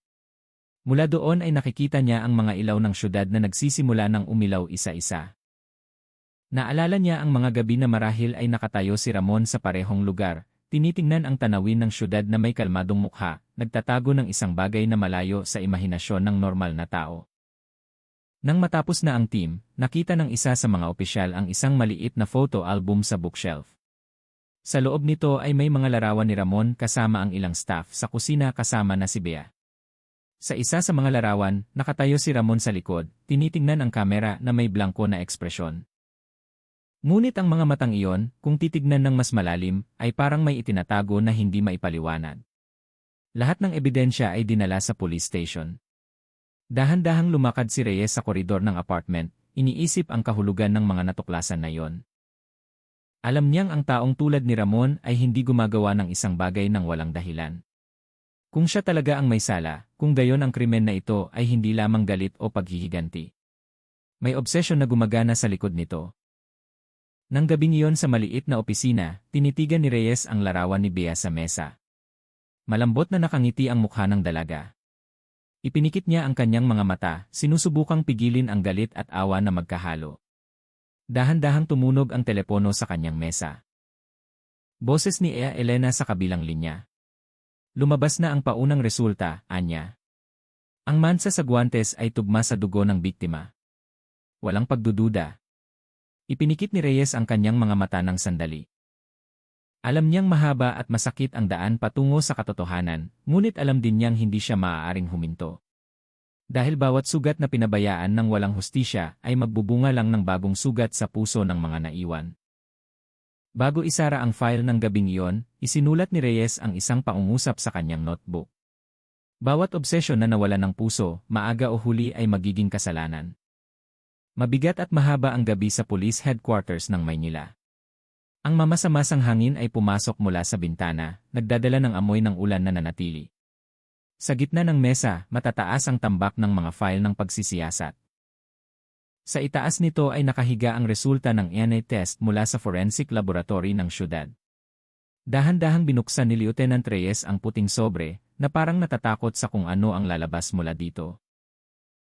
Mula doon ay nakikita niya ang mga ilaw ng syudad na nagsisimula ng umilaw isa-isa. Naalala niya ang mga gabi na marahil ay nakatayo si Ramon sa parehong lugar, tinitingnan ang tanawin ng syudad na may kalmadong mukha, nagtatago ng isang bagay na malayo sa imahinasyon ng normal na tao. Nang matapos na ang team, nakita ng isa sa mga opisyal ang isang maliit na photo album sa bookshelf. Sa loob nito ay may mga larawan ni Ramon kasama ang ilang staff sa kusina kasama na si Bea. Sa isa sa mga larawan, nakatayo si Ramon sa likod, tinitingnan ang kamera na may blangko na ekspresyon. Ngunit ang mga matang iyon, kung titignan ng mas malalim, ay parang may itinatago na hindi maipaliwanag. Lahat ng ebidensya ay dinala sa police station. Dahan-dahang lumakad si Reyes sa koridor ng apartment, iniisip ang kahulugan ng mga natuklasan na iyon. Alam niyang ang taong tulad ni Ramon ay hindi gumagawa ng isang bagay ng walang dahilan. Kung siya talaga ang may sala, kung gayon ang krimen na ito ay hindi lamang galit o paghihiganti. May obsesyon na gumagana sa likod nito. Nang gabing iyon sa maliit na opisina, tinitigan ni Reyes ang larawan ni Bea sa mesa. Malambot na nakangiti ang mukha ng dalaga. Ipinikit niya ang kanyang mga mata, sinusubukang pigilin ang galit at awa na magkahalo. Dahan-dahang tumunog ang telepono sa kanyang mesa. Boses ni Ea Elena sa kabilang linya. Lumabas na ang paunang resulta, anya. Ang mansa sa guwantes ay tugma sa dugo ng biktima. Walang pagdududa. Ipinikit ni Reyes ang kanyang mga mata ng sandali. Alam niyang mahaba at masakit ang daan patungo sa katotohanan, ngunit alam din niyang hindi siya maaaring huminto. Dahil bawat sugat na pinabayaan ng walang hustisya ay magbubunga lang ng bagong sugat sa puso ng mga naiwan. Bago isara ang file ng gabing iyon, isinulat ni Reyes ang isang pangungusap sa kanyang notebook. Bawat obsesyon na nawalan ng puso, maaga o huli ay magiging kasalanan. Mabigat at mahaba ang gabi sa police headquarters ng Maynila. Ang mamasamasang hangin ay pumasok mula sa bintana, nagdadala ng amoy ng ulan na nanatili. Sa gitna ng mesa, matataas ang tambak ng mga file ng pagsisiyasat. Sa itaas nito ay nakahiga ang resulta ng DNA test mula sa forensic laboratory ng syudad. Dahan-dahang binuksan ni Lieutenant Reyes ang puting sobre, na parang natatakot sa kung ano ang lalabas mula dito.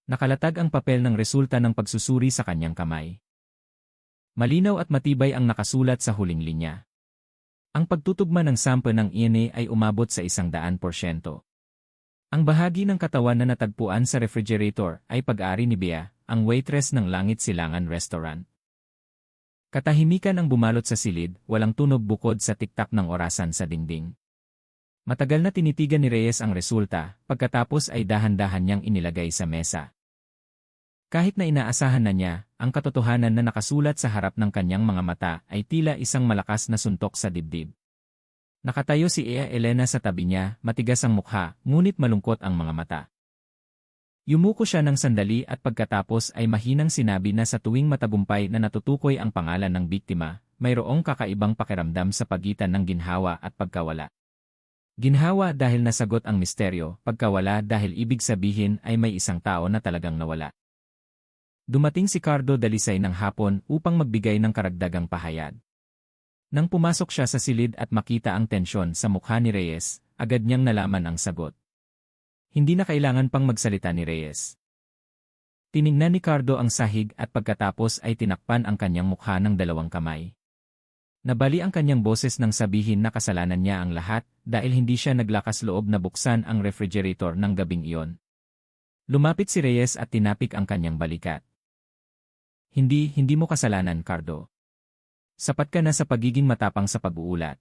Nakalatag ang papel ng resulta ng pagsusuri sa kanyang kamay. Malinaw at matibay ang nakasulat sa huling linya. Ang pagtutugma ng sample ng DNA ay umabot sa 100%. Ang bahagi ng katawan na natagpuan sa refrigerator ay pag-ari ni Bea, ang waitress ng Langit Silangan Restaurant. Katahimikan ang bumalot sa silid, walang tunog bukod sa tiktak ng orasan sa dingding. Matagal na tinitigan ni Reyes ang resulta, pagkatapos ay dahan-dahan niyang inilagay sa mesa. Kahit na inaasahan na niya, ang katotohanan na nakasulat sa harap ng kanyang mga mata ay tila isang malakas na suntok sa dibdib. Nakatayo si Ea Elena sa tabi niya, matigas ang mukha, ngunit malungkot ang mga mata. Yumuko siya ng sandali at pagkatapos ay mahinang sinabi na sa tuwing matagumpay na natutukoy ang pangalan ng biktima, mayroong kakaibang pakiramdam sa pagitan ng ginhawa at pagkawala. Ginhawa dahil nasagot ang misteryo, pagkawala dahil ibig sabihin ay may isang tao na talagang nawala. Dumating si Cardo Dalisay ng hapon upang magbigay ng karagdagang pahayag. Nang pumasok siya sa silid at makita ang tensyon sa mukha ni Reyes, agad niyang nalaman ang sagot. Hindi na kailangan pang magsalita ni Reyes. Tiningnan ni Cardo ang sahig at pagkatapos ay tinakpan ang kanyang mukha ng 2 kamay. Nabali ang kanyang boses nang sabihin na kasalanan niya ang lahat dahil hindi siya naglakas loob na buksan ang refrigerator ng gabing iyon. Lumapit si Reyes at tinapik ang kanyang balikat. Hindi mo kasalanan, Cardo. Sapat ka na sa pagiging matapang sa pag-uulat.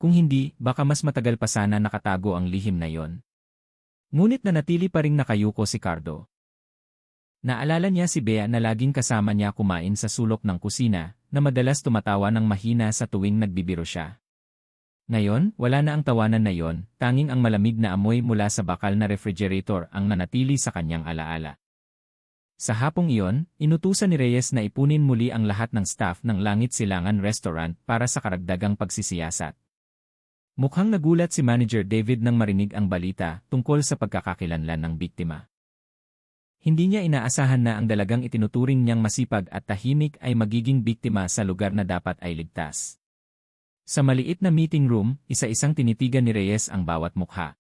Kung hindi, baka mas matagal pa sana nakatago ang lihim na iyon. Ngunit nanatili pa ring nakayuko si Cardo. Naalala niya si Bea na laging kasama niya kumain sa sulok ng kusina, na madalas tumatawa ng mahina sa tuwing nagbibiro siya. Ngayon, wala na ang tawanan na iyon, tanging ang malamig na amoy mula sa bakal na refrigerator ang nanatili sa kanyang alaala. Sa hapong iyon, inutusan ni Reyes na ipunin muli ang lahat ng staff ng Langit Silangan Restaurant para sa karagdagang pagsisiyasat. Mukhang nagulat si Manager David nang marinig ang balita tungkol sa pagkakakilanlan ng biktima. Hindi niya inaasahan na ang dalagang itinuturing niyang masipag at tahimik ay magiging biktima sa lugar na dapat ay ligtas. Sa maliit na meeting room, isa-isang tinitigan ni Reyes ang bawat mukha.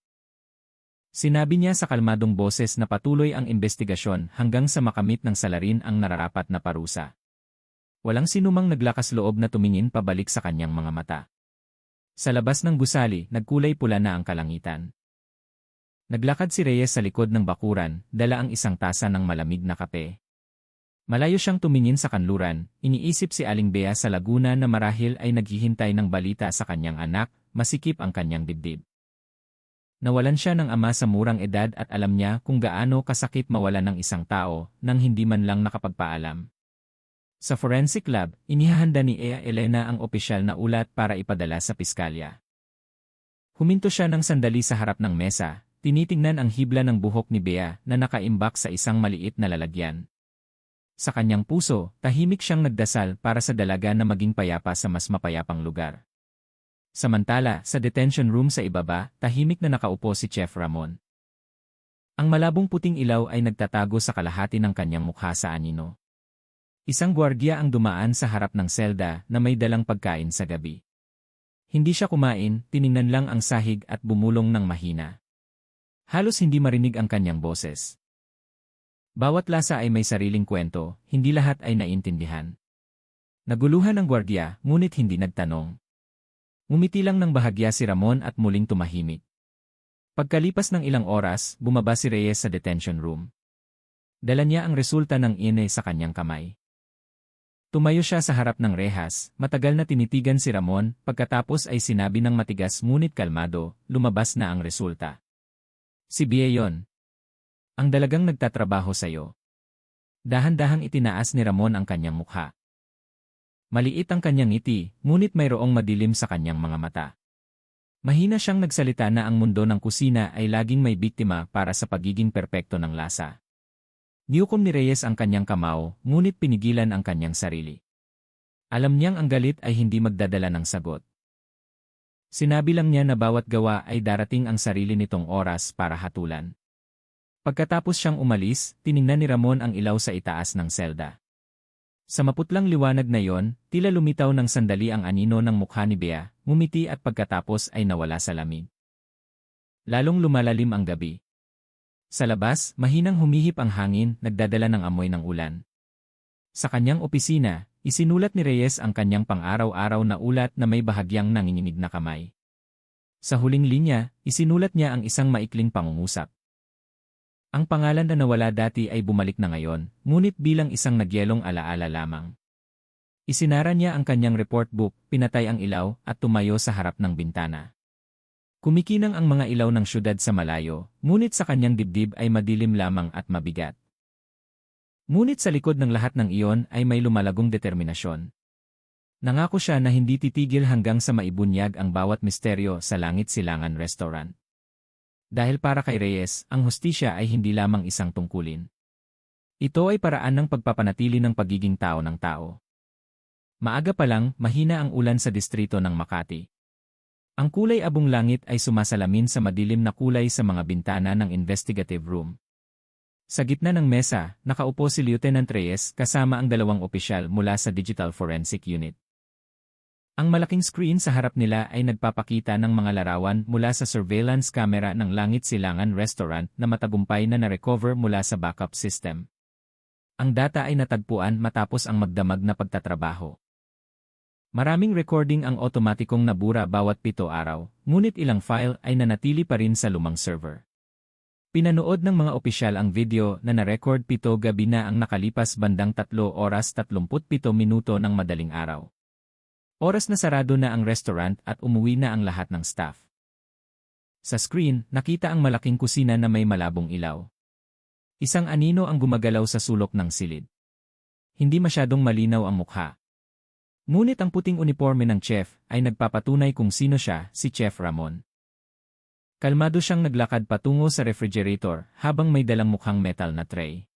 Sinabi niya sa kalmadong boses na patuloy ang investigasyon hanggang sa makamit ng salarin ang nararapat na parusa. Walang sinumang naglakas loob na tumingin pabalik sa kanyang mga mata. Sa labas ng gusali, nagkulay pula na ang kalangitan. Naglakad si Reyes sa likod ng bakuran, dala ang isang tasa ng malamig na kape. Malayo siyang tumingin sa kanluran, iniisip si Aling Bea sa Laguna na marahil ay naghihintay ng balita sa kanyang anak, masikip ang kanyang dibdib. Nawalan siya ng ama sa murang edad at alam niya kung gaano kasakit mawalan ng isang tao nang hindi man lang nakapagpaalam. Sa forensic lab, inihahanda ni Ea Elena ang opisyal na ulat para ipadala sa piskalya. Huminto siya ng sandali sa harap ng mesa, tinitingnan ang hibla ng buhok ni Bea na nakaimbak sa isang maliit na lalagyan. Sa kanyang puso, tahimik siyang nagdasal para sa dalaga na maging payapa sa mas mapayapang lugar. Samantala, sa detention room sa ibaba, tahimik na nakaupo si Chef Ramon. Ang malabong puting ilaw ay nagtatago sa kalahati ng kanyang mukha sa anino. Isang gwardiya ang dumaan sa harap ng selda na may dalang pagkain sa gabi. Hindi siya kumain, tiningnan lang ang sahig at bumulong ng mahina. Halos hindi marinig ang kanyang boses. Bawat lasa ay may sariling kwento, hindi lahat ay naintindihan. Naguluhan ang gwardiya, ngunit hindi nagtanong. Ngumiti lang ng bahagya si Ramon at muling tumahimik. Pagkalipas ng ilang oras, bumaba si Reyes sa detention room. Dala niya ang resulta ng INE sa kanyang kamay. Tumayo siya sa harap ng rehas, matagal na tinitigan si Ramon, pagkatapos ay sinabi ng matigas ngunit kalmado, lumabas na ang resulta. Si Bea yon. Ang dalagang nagtatrabaho sa'yo. Dahan-dahang itinaas ni Ramon ang kanyang mukha. Maliit ang kanyang ngiti, ngunit mayroong madilim sa kanyang mga mata. Mahina siyang nagsalita na ang mundo ng kusina ay laging may biktima para sa pagiging perpekto ng lasa. Niyukom ni Reyes ang kanyang kamao, ngunit pinigilan ang kanyang sarili. Alam niyang ang galit ay hindi magdadala ng sagot. Sinabi lang niya na bawat gawa ay darating ang sarili nitong oras para hatulan. Pagkatapos siyang umalis, tiningnan ni Ramon ang ilaw sa itaas ng selda. Sa maputlang liwanag na yon, tila lumitaw ng sandali ang anino ng mukha ni Bea, ngumiti at pagkatapos ay nawala sa lamig. Lalong lumalalim ang gabi. Sa labas, mahinang humihip ang hangin, nagdadala ng amoy ng ulan. Sa kanyang opisina, isinulat ni Reyes ang kanyang pang-araw-araw na ulat na may bahagyang nanginginig na kamay. Sa huling linya, isinulat niya ang isang maikling pangungusap. Ang pangalan na nawala dati ay bumalik na ngayon, ngunit bilang isang nagyelong alaala lamang. Isinara niya ang kanyang report book, pinatay ang ilaw, at tumayo sa harap ng bintana. Kumikinang ang mga ilaw ng syudad sa malayo, ngunit sa kanyang dibdib ay madilim lamang at mabigat. Ngunit sa likod ng lahat ng iyon ay may lumalagong determinasyon. Nangako siya na hindi titigil hanggang sa maibunyag ang bawat misteryo sa Langit Silangan Restaurant. Dahil para kay Reyes, ang hustisya ay hindi lamang isang tungkulin. Ito ay paraan ng pagpapanatili ng pagiging tao ng tao. Maaga pa lang, mahina ang ulan sa distrito ng Makati. Ang kulay abong langit ay sumasalamin sa madilim na kulay sa mga bintana ng investigative room. Sa gitna ng mesa, nakaupo si Lieutenant Reyes kasama ang dalawang opisyal mula sa Digital Forensic Unit. Ang malaking screen sa harap nila ay nagpapakita ng mga larawan mula sa surveillance camera ng Langit Silangan Restaurant na matagumpay na na-recover mula sa backup system. Ang data ay natagpuan matapos ang magdamag na pagtatrabaho. Maraming recording ang otomatikong nabura bawat 7 araw, ngunit ilang file ay nanatili pa rin sa lumang server. Pinanood ng mga opisyal ang video na na-record 7 gabi na ang nakalipas bandang 3 oras 37 minuto ng madaling araw. Oras na sarado na ang restaurant at umuwi na ang lahat ng staff. Sa screen, nakita ang malaking kusina na may malabong ilaw. Isang anino ang gumagalaw sa sulok ng silid. Hindi masyadong malinaw ang mukha. Ngunit ang puting uniforme ng chef ay nagpapatunay kung sino siya, si Chef Ramon. Kalmado siyang naglakad patungo sa refrigerator habang may dalang mukhang metal na tray.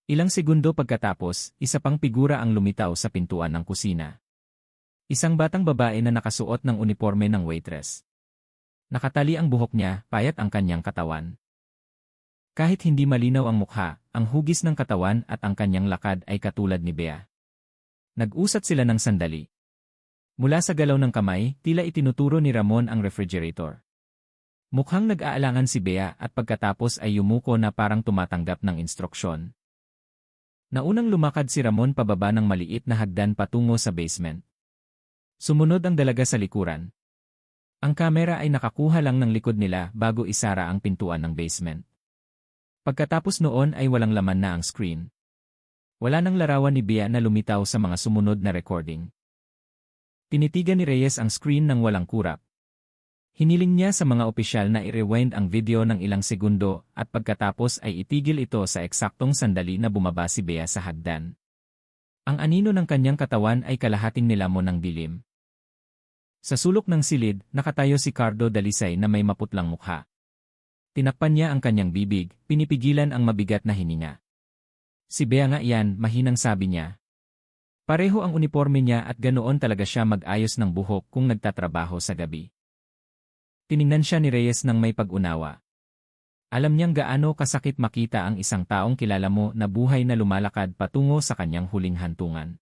Ilang segundo pagkatapos, isa pang figura ang lumitaw sa pintuan ng kusina. Isang batang babae na nakasuot ng uniforme ng waitress. Nakatali ang buhok niya, payat ang kanyang katawan. Kahit hindi malinaw ang mukha, ang hugis ng katawan at ang kanyang lakad ay katulad ni Bea. Nag-usat sila ng sandali. Mula sa galaw ng kamay, tila itinuturo ni Ramon ang refrigerator. Mukhang nag-aalangan si Bea at pagkatapos ay yumuko na parang tumatanggap ng instruksyon. Naunang lumakad si Ramon pababa ng maliit na hagdan patungo sa basement. Sumunod ang dalaga sa likuran. Ang kamera ay nakakuha lang ng likod nila bago isara ang pintuan ng basement. Pagkatapos noon ay walang laman na ang screen. Wala nang larawan ni Bea na lumitaw sa mga sumunod na recording. Tinitigan ni Reyes ang screen ng walang kurap. Hiniling niya sa mga opisyal na i-rewind ang video ng ilang segundo at pagkatapos ay itigil ito sa eksaktong sandali na bumaba si Bea sa hagdan. Ang anino ng kanyang katawan ay kalahating nilamon ng dilim. Sa sulok ng silid, nakatayo si Cardo Dalisay na may maputlang mukha. Tinakpan niya ang kanyang bibig, pinipigilan ang mabigat na hininga. Si Bea nga yan, mahinang sabi niya. Pareho ang uniforme niya at ganoon talaga siya mag-ayos ng buhok kung nagtatrabaho sa gabi. Tiningnan siya ni Reyes ng may pag-unawa. Alam niyang gaano kasakit makita ang isang taong kilala mo na buhay na lumalakad patungo sa kanyang huling hantungan.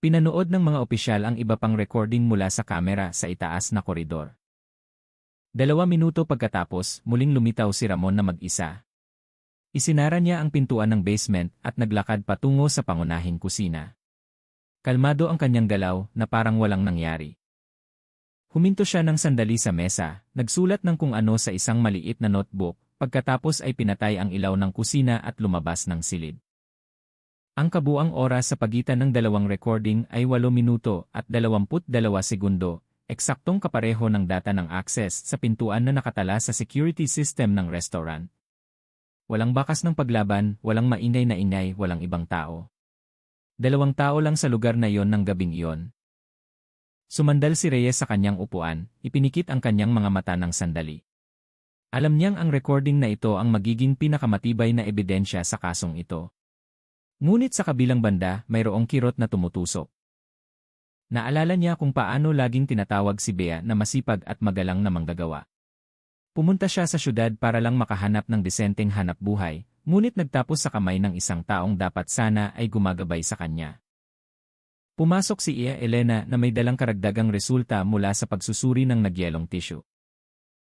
Pinanood ng mga opisyal ang iba pang recording mula sa kamera sa itaas na koridor. 2 minuto pagkatapos, muling lumitaw si Ramon na mag-isa. Isinara niya ang pintuan ng basement at naglakad patungo sa pangunahing kusina. Kalmado ang kanyang galaw na parang walang nangyari. Huminto siya ng sandali sa mesa, nagsulat ng kung ano sa isang maliit na notebook, pagkatapos ay pinatay ang ilaw ng kusina at lumabas ng silid. Ang kabuang oras sa pagitan ng dalawang recording ay 8 minuto at 22 segundo, eksaktong kapareho ng data ng access sa pintuan na nakatala sa security system ng restaurant. Walang bakas ng paglaban, walang maingay na ingay, walang ibang tao. 2 tao lang sa lugar na iyon ng gabing iyon. Sumandal si Reyes sa kanyang upuan, ipinikit ang kanyang mga mata ng sandali. Alam niyang ang recording na ito ang magiging pinakamatibay na ebidensya sa kasong ito. Ngunit sa kabilang banda, mayroong kirot na tumutusok. Naalala niya kung paano laging tinatawag si Bea na masipag at magalang na manggagawa. Pumunta siya sa syudad para lang makahanap ng disenteng hanap buhay, ngunit nagtapos sa kamay ng isang taong dapat sana ay gumagabay sa kanya. Pumasok si Iya Elena na may dalang karagdagang resulta mula sa pagsusuri ng nagyelong tissue.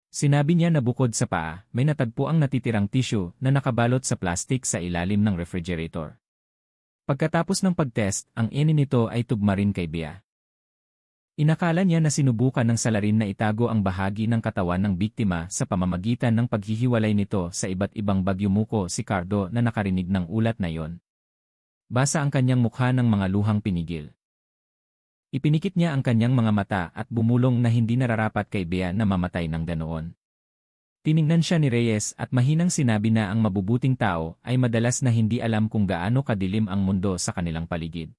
Sinabi niya na bukod sa paa, may natagpo ang natitirang tissue na nakabalot sa plastik sa ilalim ng refrigerator. Pagkatapos ng pagtest, ang inin nito ay tugma rin kay Bea. Inakala niya na sinubukan ng salarin na itago ang bahagi ng katawan ng biktima sa pamamagitan ng paghihiwalay nito sa iba't ibang bagyumuko si Cardo na nakarinig ng ulat na yon. Basa ang kanyang mukha ng mga luhang pinigil. Ipinikit niya ang kanyang mga mata at bumulong na hindi nararapat kay Bea na mamatay ng ganoon. Tiningnan siya ni Reyes at mahinang sinabi na ang mabubuting tao ay madalas na hindi alam kung gaano kadilim ang mundo sa kanilang paligid.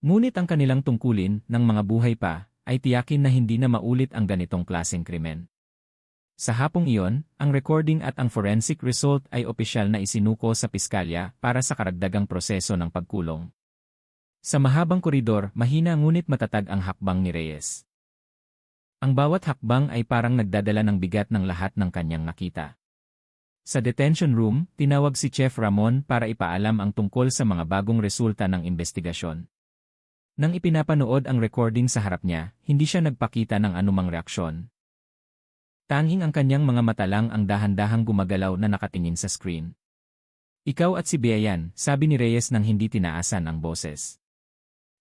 Ngunit ang kanilang tungkulin, ng mga buhay pa, ay tiyakin na hindi na maulit ang ganitong klaseng krimen. Sa hapong iyon, ang recording at ang forensic result ay opisyal na isinuko sa piskalya para sa karagdagang proseso ng pagkulong. Sa mahabang koridor, mahina ngunit matatag ang hakbang ni Reyes. Ang bawat hakbang ay parang nagdadala ng bigat ng lahat ng kanyang nakita. Sa detention room, tinawag si Chef Ramon para ipaalam ang tungkol sa mga bagong resulta ng investigasyon. Nang ipinapanood ang recording sa harap niya, hindi siya nagpakita ng anumang reaksyon. Tanging ang kanyang mga mata lang ang dahan-dahang gumagalaw na nakatingin sa screen. Ikaw at si Bea yan, sabi ni Reyes nang hindi tinaasan ang boses.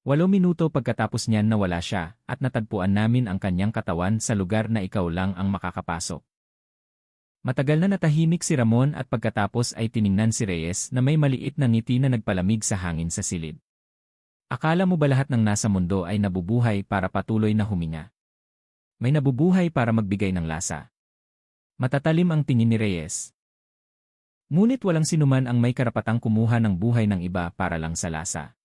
8 minuto pagkatapos niyan nawala siya, at natagpuan namin ang kanyang katawan sa lugar na ikaw lang ang makakapasok. Matagal na natahimik si Ramon at pagkatapos ay tiningnan si Reyes na may maliit na ngiti na nagpalamig sa hangin sa silid. Akala mo ba lahat ng nasa mundo ay nabubuhay para patuloy na huminga? May nabubuhay para magbigay ng lasa. Matatalim ang tingin ni Reyes. Ngunit walang sinuman ang may karapatang kumuha ng buhay ng iba para lang sa lasa.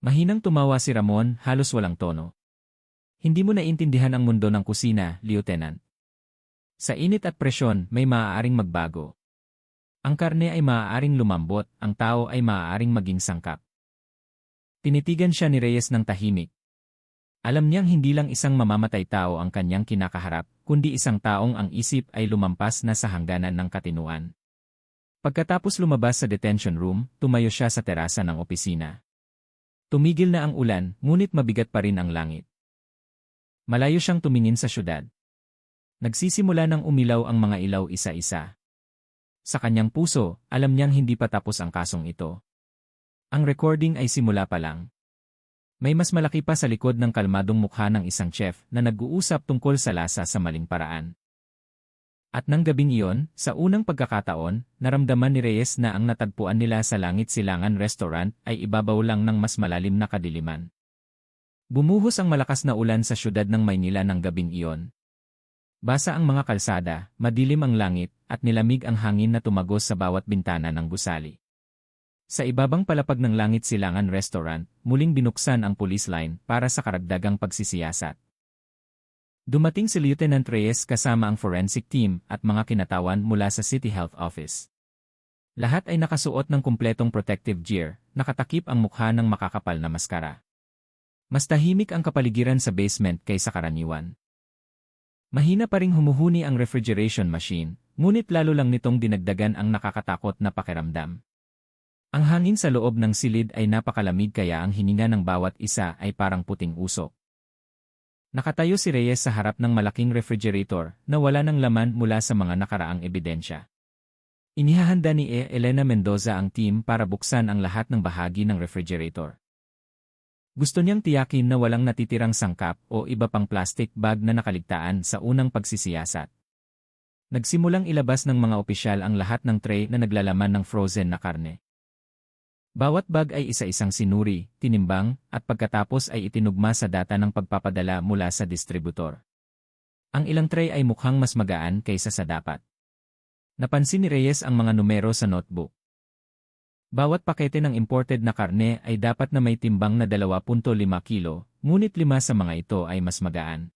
Mahinang tumawa si Ramon, halos walang tono. Hindi mo naiintindihan ang mundo ng kusina, Lieutenant. Sa init at presyon, may maaaring magbago. Ang karne ay maaaring lumambot, ang tao ay maaaring maging sangkap. Tinitigan siya ni Reyes ng tahimik. Alam niyang hindi lang isang mamamatay tao ang kanyang kinakaharap, kundi isang taong ang isip ay lumampas na sa hangganan ng katinuan. Pagkatapos lumabas sa detention room, tumayo siya sa terasa ng opisina. Tumigil na ang ulan, ngunit mabigat pa rin ang langit. Malayo siyang tumingin sa syudad. Nagsisimula ng umilaw ang mga ilaw isa-isa. Sa kanyang puso, alam niyang hindi pa tapos ang kasong ito. Ang recording ay simula pa lang. May mas malaki pa sa likod ng kalmadong mukha ng isang chef na nag-uusap tungkol sa lasa sa maling paraan. At nang gabing iyon, sa unang pagkakataon, naramdaman ni Reyes na ang natagpuan nila sa Langit Silangan Restaurant ay ibabaw lang ng mas malalim na kadiliman. Bumuhos ang malakas na ulan sa syudad ng Maynila ng gabing iyon. Basa ang mga kalsada, madilim ang langit, at nilamig ang hangin na tumagos sa bawat bintana ng gusali. Sa ibabang palapag ng Langit Silangan Restaurant, muling binuksan ang police line para sa karagdagang pagsisiyasat. Dumating si Lieutenant Reyes kasama ang forensic team at mga kinatawan mula sa City Health Office. Lahat ay nakasuot ng kumpletong protective gear, nakatakip ang mukha ng makakapal na maskara. Mas tahimik ang kapaligiran sa basement kaysa karaniwan. Mahina pa ring humuhuni ang refrigeration machine, ngunit lalo lang nitong dinagdagan ang nakakatakot na pakiramdam. Ang hangin sa loob ng silid ay napakalamig kaya ang hininga ng bawat isa ay parang puting usok. Nakatayo si Reyes sa harap ng malaking refrigerator na wala ng laman mula sa mga nakaraang ebidensya. Inihahanda ni Elena Mendoza ang team para buksan ang lahat ng bahagi ng refrigerator. Gusto niyang tiyakin na walang natitirang sangkap o iba pang plastic bag na nakaligtaan sa unang pagsisiyasat. Nagsimulang ilabas ng mga opisyal ang lahat ng tray na naglalaman ng frozen na karne. Bawat bag ay isa-isang sinuri, tinimbang, at pagkatapos ay itinugma sa data ng pagpapadala mula sa distributor. Ang ilang tray ay mukhang mas magaan kaysa sa dapat. Napansin ni Reyes ang mga numero sa notebook. Bawat pakete ng imported na karne ay dapat na may timbang na 2.5 kilo, ngunit 5 sa mga ito ay mas magaan.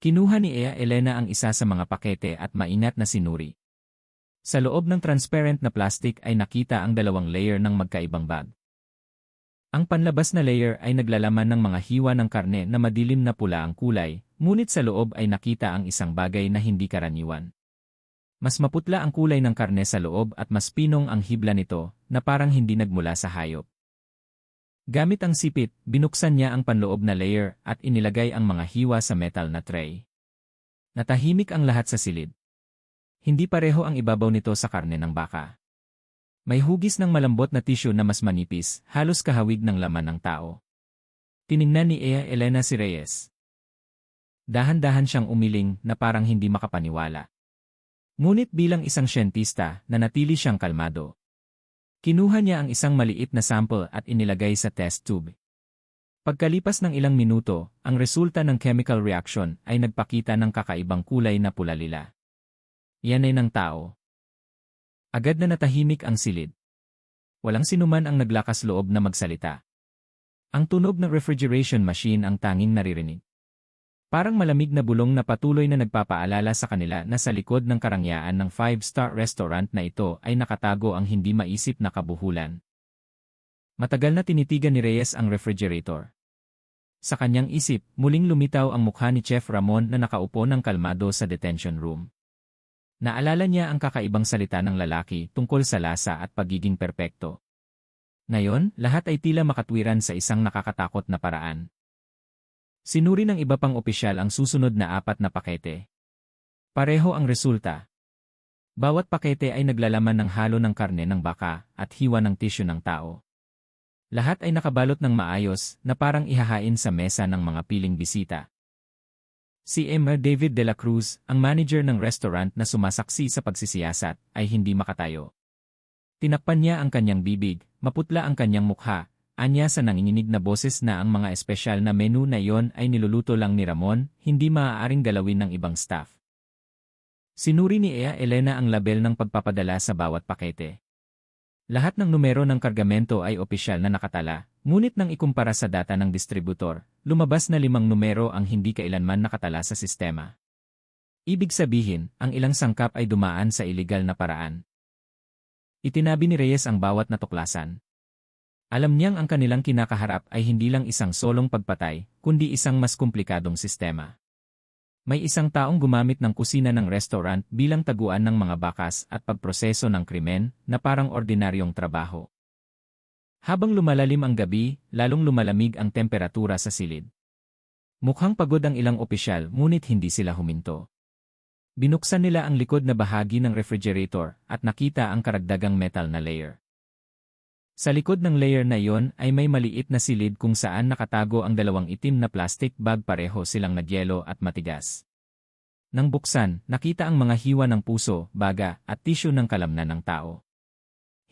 Kinuha ni Elena ang isa sa mga pakete at maingat na sinuri. Sa loob ng transparent na plastic ay nakita ang 2 layer ng magkaibang bag. Ang panlabas na layer ay naglalaman ng mga hiwa ng karne na madilim na pula ang kulay, ngunit sa loob ay nakita ang isang bagay na hindi karaniwan. Mas maputla ang kulay ng karne sa loob at mas pinong ang hibla nito na parang hindi nagmula sa hayop. Gamit ang sipit, binuksan niya ang panloob na layer at inilagay ang mga hiwa sa metal na tray. Natahimik ang lahat sa silid. Hindi pareho ang ibabaw nito sa karne ng baka. May hugis ng malambot na tissue na mas manipis, halos kahawig ng laman ng tao. Tiningnan ni Elena si Reyes. Dahan-dahan siyang umiling na parang hindi makapaniwala. Ngunit bilang isang siyentista, nanatili siyang kalmado. Kinuha niya ang isang maliit na sample at inilagay sa test tube. Pagkalipas ng ilang minuto, ang resulta ng chemical reaction ay nagpakita ng kakaibang kulay na pula-lila. Yan ay ng tao. Agad na natahimik ang silid. Walang sinuman ang naglakas loob na magsalita. Ang tunog ng refrigeration machine ang tanging naririnig. Parang malamig na bulong na patuloy na nagpapaalala sa kanila na sa likod ng karangyaan ng 5-star restaurant na ito ay nakatago ang hindi maisip na kabuhulan. Matagal na tinitigan ni Reyes ang refrigerator. Sa kanyang isip, muling lumitaw ang mukha ni Chef Ramon na nakaupo ng kalmado sa detention room. Naalala niya ang kakaibang salita ng lalaki tungkol sa lasa at pagiging perpekto. Ngayon, lahat ay tila makatwiran sa isang nakakatakot na paraan. Sinuri ng iba pang opisyal ang susunod na 4 na pakete. Pareho ang resulta. Bawat pakete ay naglalaman ng halo ng karne ng baka at hiwa ng tissue ng tao. Lahat ay nakabalot ng maayos na parang ihahain sa mesa ng mga piling bisita. Si David de la Cruz, ang manager ng restaurant na sumasaksi sa pagsisiyasat, ay hindi makatayo. Tinakpan niya ang kanyang bibig, maputla ang kanyang mukha, anya sa nanginginig na boses na ang mga espesyal na menu na iyon ay niluluto lang ni Ramon, hindi maaaring galawin ng ibang staff. Sinuri ni Elena ang label ng pagpapadala sa bawat pakete. Lahat ng numero ng kargamento ay opisyal na nakatala, ngunit nang ikumpara sa data ng distributor, lumabas na 5 numero ang hindi kailanman nakatala sa sistema. Ibig sabihin, ang ilang sangkap ay dumaan sa iligal na paraan. Itinabi ni Reyes ang bawat natuklasan. Alam niyang ang kanilang kinakaharap ay hindi lang isang solong pagpatay, kundi isang mas komplikadong sistema. May isang taong gumamit ng kusina ng restaurant bilang taguan ng mga bakas at pagproseso ng krimen na parang ordinaryong trabaho. Habang lumalalim ang gabi, lalong lumalamig ang temperatura sa silid. Mukhang pagod ang ilang opisyal ngunit hindi sila huminto. Binuksan nila ang likod na bahagi ng refrigerator at nakita ang karagdagang metal na layer. Sa likod ng layer na iyon ay may maliit na silid kung saan nakatago ang dalawang itim na plastic bag, pareho silang nagyelo at matigas. Nang buksan, nakita ang mga hiwa ng puso, baga, at tissue ng kalamnan ng tao.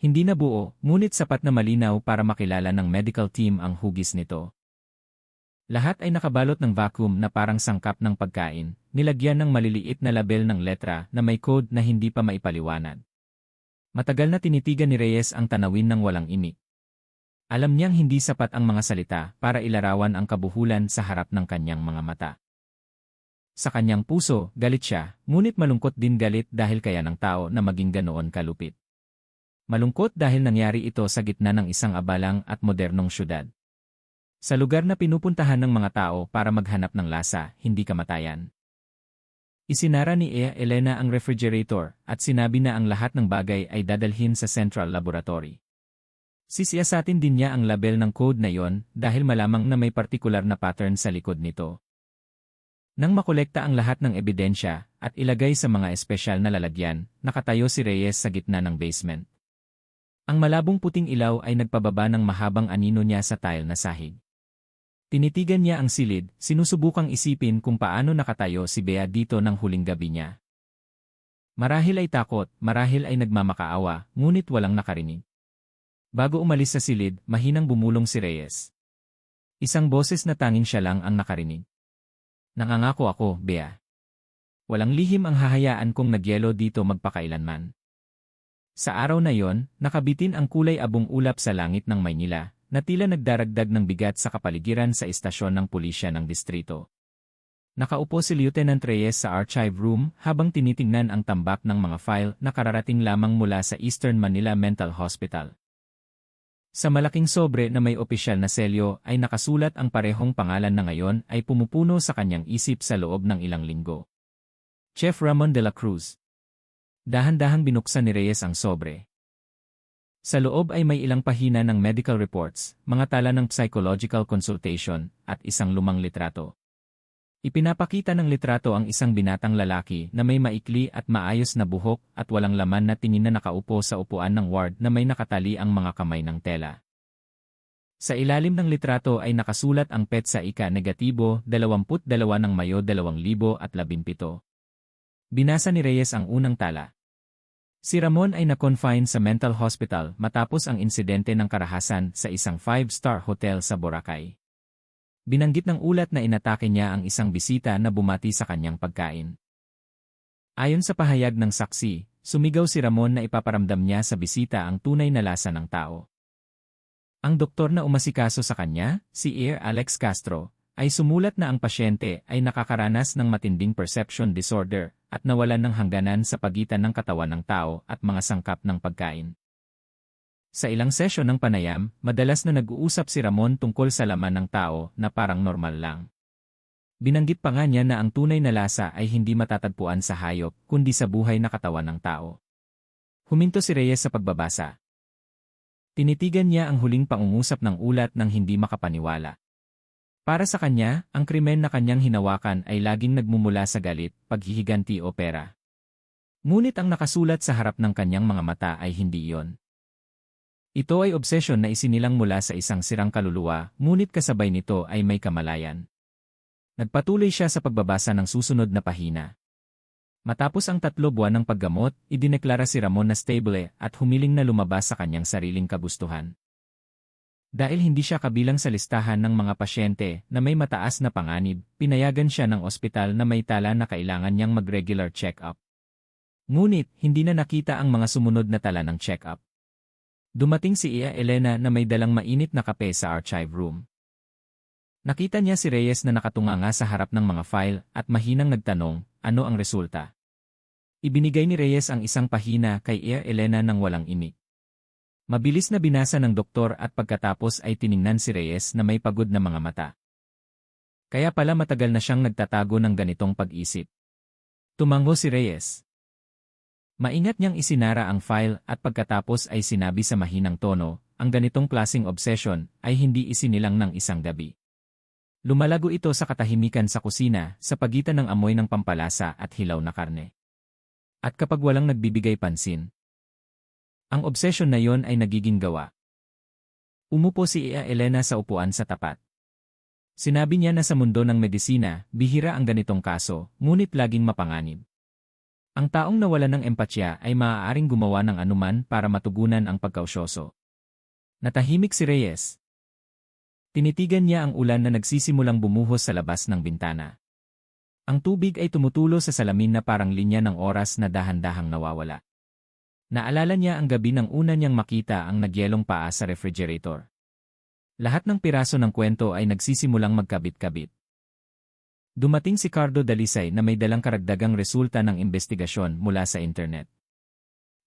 Hindi na buo, ngunit sapat na malinaw para makilala ng medical team ang hugis nito. Lahat ay nakabalot ng vacuum na parang sangkap ng pagkain, nilagyan ng maliliit na label ng letra na may code na hindi pa maipaliwanag. Matagal na tinitigan ni Reyes ang tanawin ng walang imik. Alam niyang hindi sapat ang mga salita para ilarawan ang kabuhulan sa harap ng kanyang mga mata. Sa kanyang puso, galit siya, ngunit malungkot din, galit dahil kaya ng tao na maging ganoon kalupit. Malungkot dahil nangyari ito sa gitna ng isang abalang at modernong syudad. Sa lugar na pinupuntahan ng mga tao para maghanap ng lasa, hindi kamatayan. Isinara ni Elena ang refrigerator at sinabi na ang lahat ng bagay ay dadalhin sa Central Laboratory. Sisiyasatin din niya ang label ng code na iyon dahil malamang na may partikular na pattern sa likod nito. Nang makolekta ang lahat ng ebidensya at ilagay sa mga espesyal na lalagyan, nakatayo si Reyes sa gitna ng basement. Ang malabong puting ilaw ay nagpababa ng mahabang anino niya sa tile na sahig. Tinitigan niya ang silid, sinusubukang isipin kung paano nakatayo si Bea dito ng huling gabi niya. Marahil ay takot, marahil ay nagmamakaawa, ngunit walang nakarinig. Bago umalis sa silid, mahinang bumulong si Reyes. Isang boses na tanging siya lang ang nakarinig. Nangangako ako, Bea. Walang lihim ang hahayaan kong nagyelo dito magpakailanman. Sa araw na yon, nakabitin ang kulay abong ulap sa langit ng Maynila, na tila nagdaragdag ng bigat sa kapaligiran sa istasyon ng pulisya ng distrito. Nakaupo si Lieutenant Reyes sa archive room habang tinitingnan ang tambak ng mga file na kararating lamang mula sa Eastern Manila Mental Hospital. Sa malaking sobre na may opisyal na selyo ay nakasulat ang parehong pangalan na ngayon ay pumupuno sa kanyang isip sa loob ng ilang linggo. Chef Ramon de la Cruz. Dahan-dahang binuksan ni Reyes ang sobre. Sa loob ay may ilang pahina ng medical reports, mga tala ng psychological consultation, at isang lumang litrato. Ipinapakita ng litrato ang isang binatang lalaki na may maikli at maayos na buhok at walang laman na tingin na nakaupo sa upuan ng ward na may nakatali ang mga kamay ng tela. Sa ilalim ng litrato ay nakasulat ang petsa ika-22 ng Mayo 2017. Binasa ni Reyes ang unang tala. Si Ramon ay na-confine sa mental hospital matapos ang insidente ng karahasan sa isang 5-star hotel sa Boracay. Binanggit ng ulat na inatake niya ang isang bisita na bumati sa kanyang pagkain. Ayon sa pahayag ng saksi, sumigaw si Ramon na ipaparamdam niya sa bisita ang tunay na lasa ng tao. Ang doktor na umasikaso sa kanya, si Alex Castro, ay sumulat na ang pasyente ay nakakaranas ng matinding perception disorder at nawalan ng hangganan sa pagitan ng katawan ng tao at mga sangkap ng pagkain. Sa ilang sesyon ng panayam, madalas na nag-uusap si Ramon tungkol sa laman ng tao na parang normal lang. Binanggit pa nga niya na ang tunay na lasa ay hindi matatagpuan sa hayop kundi sa buhay na katawan ng tao. Huminto si Reyes sa pagbabasa. Tinitigan niya ang huling pangungusap ng ulat nang hindi makapaniwala. Para sa kanya, ang krimen na kanyang hinawakan ay laging nagmumula sa galit, paghihiganti o pera. Ngunit ang nakasulat sa harap ng kanyang mga mata ay hindi iyon. Ito ay obsesyon na isinilang mula sa isang sirang kaluluwa, ngunit kasabay nito ay may kamalayan. Nagpatuloy siya sa pagbabasa ng susunod na pahina. Matapos ang 3 buwan ng paggamot, idineklara si Ramon na stable at humiling na lumabas sa kanyang sariling kagustuhan. Dahil hindi siya kabilang sa listahan ng mga pasyente na may mataas na panganib, pinayagan siya ng ospital na may tala na kailangan niyang mag-regular check-up. Ngunit, hindi na nakita ang mga sumunod na tala ng check-up. Dumating si Elena na may dalang mainit na kape sa archive room. Nakita niya si Reyes na nakatunganga sa harap ng mga file at mahinang nagtanong, ano ang resulta? Ibinigay ni Reyes ang isang pahina kay Elena ng walang imik. Mabilis na binasa ng doktor at pagkatapos ay tiningnan si Reyes na may pagod na mga mata. Kaya pala matagal na siyang nagtatago ng ganitong pag-isip. Tumango si Reyes. Maingat niyang isinara ang file at pagkatapos ay sinabi sa mahinang tono, ang ganitong klaseng obsession ay hindi isinilang ng isang gabi. Lumalago ito sa katahimikan sa kusina sa pagitan ng amoy ng pampalasa at hilaw na karne. At kapag walang nagbibigay pansin, ang obsession na yon ay nagiging gawa. Umupo si Ia Elena sa upuan sa tapat. Sinabi niya na sa mundo ng medisina, bihira ang ganitong kaso, ngunit laging mapanganib. Ang taong nawalan ng empatya ay maaaring gumawa ng anuman para matugunan ang pagkausyoso. Natahimik si Reyes. Tinitigan niya ang ulan na nagsisimulang bumuhos sa labas ng bintana. Ang tubig ay tumutulo sa salamin na parang linya ng oras na dahan-dahang nawawala. Naalala niya ang gabi nang una niyang makita ang nagyelong paa sa refrigerator. Lahat ng piraso ng kwento ay nagsisimulang magkabit-kabit. Dumating si Cardo Dalisay na may dalang karagdagang resulta ng investigasyon mula sa internet.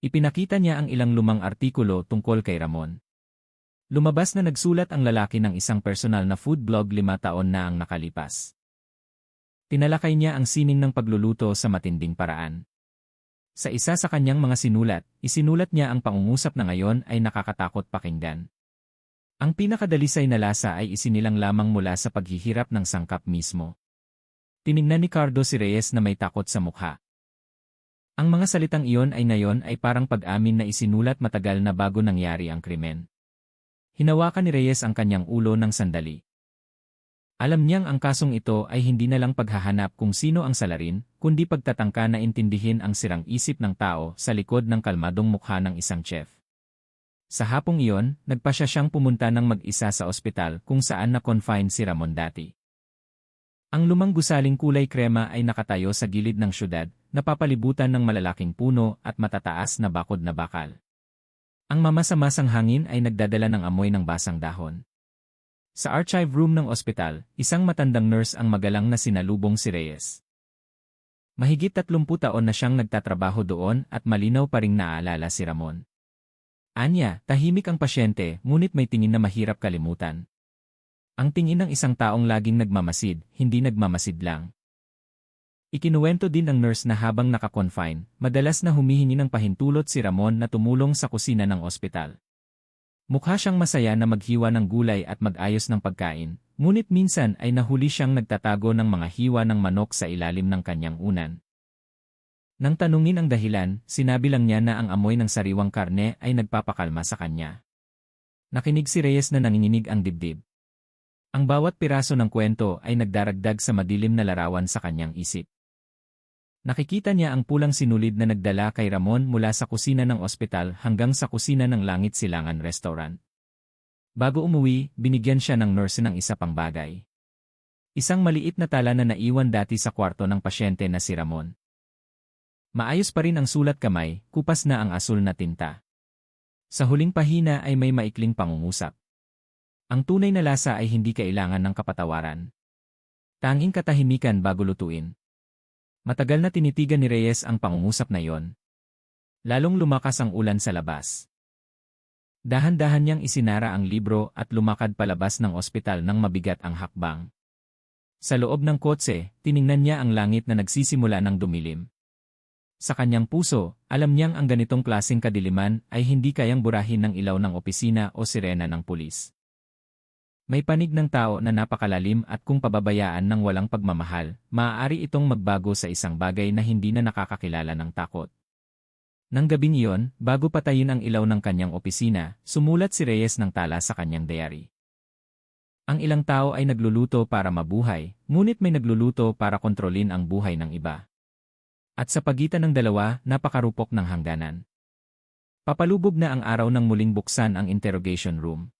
Ipinakita niya ang ilang lumang artikulo tungkol kay Ramon. Lumabas na nagsulat ang lalaki ng isang personal na food blog 5 taon na ang nakalipas. Tinalakay niya ang sining ng pagluluto sa matinding paraan. Sa isa sa kanyang mga isinulat niya ang pangungusap na ngayon ay nakakatakot pakinggan. Ang pinakadalisay na lasa ay isinilang lamang mula sa paghihirap ng sangkap mismo. Tiningnan ni Cardo si Reyes na may takot sa mukha. Ang mga salitang iyon ay ngayon ay parang pag-amin na isinulat matagal na bago nangyari ang krimen. Hinawakan ni Reyes ang kanyang ulo ng sandali. Alam niyang ang kasong ito ay hindi na lang paghahanap kung sino ang salarin, kundi pagtatangka na intindihin ang sirang isip ng tao sa likod ng kalmadong mukha ng isang chef. Sa hapong iyon, nagpasya siyang pumunta ng mag-isa sa ospital kung saan na-confine si Ramon dati. Ang lumang gusaling kulay krema ay nakatayo sa gilid ng syudad, napapalibutan ng malalaking puno at matataas na bakod na bakal. Ang mamasa-masang hangin ay nagdadala ng amoy ng basang dahon. Sa archive room ng ospital, isang matandang nurse ang magalang na sinalubong si Reyes. Mahigit 30 taon na siyang nagtatrabaho doon at malinaw pa ring naaalala si Ramon. Anya, tahimik ang pasyente, ngunit may tingin na mahirap kalimutan. Ang tingin ng isang taong laging nagmamasid, hindi nagmamasid lang. Ikinuwento din ng nurse na habang naka-confine, madalas na humihingi ng pahintulot si Ramon na tumulong sa kusina ng ospital. Mukha siyang masaya na maghiwa ng gulay at mag-ayos ng pagkain, ngunit minsan ay nahuli siyang nagtatago ng mga hiwa ng manok sa ilalim ng kanyang unan. Nang tanungin ang dahilan, sinabi lang niya na ang amoy ng sariwang karne ay nagpapakalma sa kanya. Nakinig si Reyes na nanginginig ang dibdib. Ang bawat piraso ng kwento ay nagdaragdag sa madilim na larawan sa kanyang isip. Nakikita niya ang pulang sinulid na nagdala kay Ramon mula sa kusina ng ospital hanggang sa kusina ng Langit Silangan Restaurant. Bago umuwi, binigyan siya ng nurse ng isa pang bagay. Isang maliit na tala na naiwan dati sa kwarto ng pasyente na si Ramon. Maayos pa rin ang sulat kamay, kupas na ang asul na tinta. Sa huling pahina ay may maikling pangungusap. Ang tunay na lasa ay hindi kailangan ng kapatawaran. Tanging katahimikan bago lutuin. Matagal na tinitigan ni Reyes ang pangungusap na iyon. Lalong lumakas ang ulan sa labas. Dahan-dahan niyang isinara ang libro at lumakad palabas ng ospital nang mabigat ang hakbang. Sa loob ng kotse, tiningnan niya ang langit na nagsisimula ng dumilim. Sa kanyang puso, alam niyang ang ganitong klaseng kadiliman ay hindi kayang burahin ng ilaw ng opisina o sirena ng pulis. May panig ng tao na napakalalim at kung pababayaan ng walang pagmamahal, maaari itong magbago sa isang bagay na hindi na nakakakilala ng takot. Nang gabing iyon, bago patayin ang ilaw ng kanyang opisina, sumulat si Reyes ng tala sa kanyang diary. Ang ilang tao ay nagluluto para mabuhay, ngunit may nagluluto para kontrolin ang buhay ng iba. At sa pagitan ng dalawa, napakarupok ng hangganan. Papalubog na ang araw nang muling buksan ang interrogation room.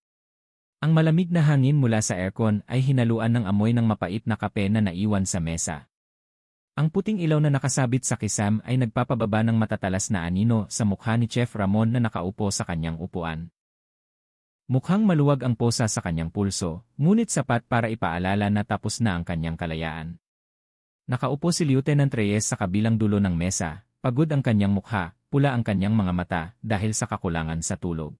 Ang malamig na hangin mula sa aircon ay hinaluan ng amoy ng mapait na kape na naiwan sa mesa. Ang puting ilaw na nakasabit sa kisam ay nagpapababa ng matatalas na anino sa mukha ni Chef Ramon na nakaupo sa kanyang upuan. Mukhang maluwag ang posa sa kanyang pulso, ngunit sapat para ipaalala na tapos na ang kanyang kalayaan. Nakaupo si Lieutenant Reyes sa kabilang dulo ng mesa, pagod ang kanyang mukha, pula ang kanyang mga mata dahil sa kakulangan sa tulog.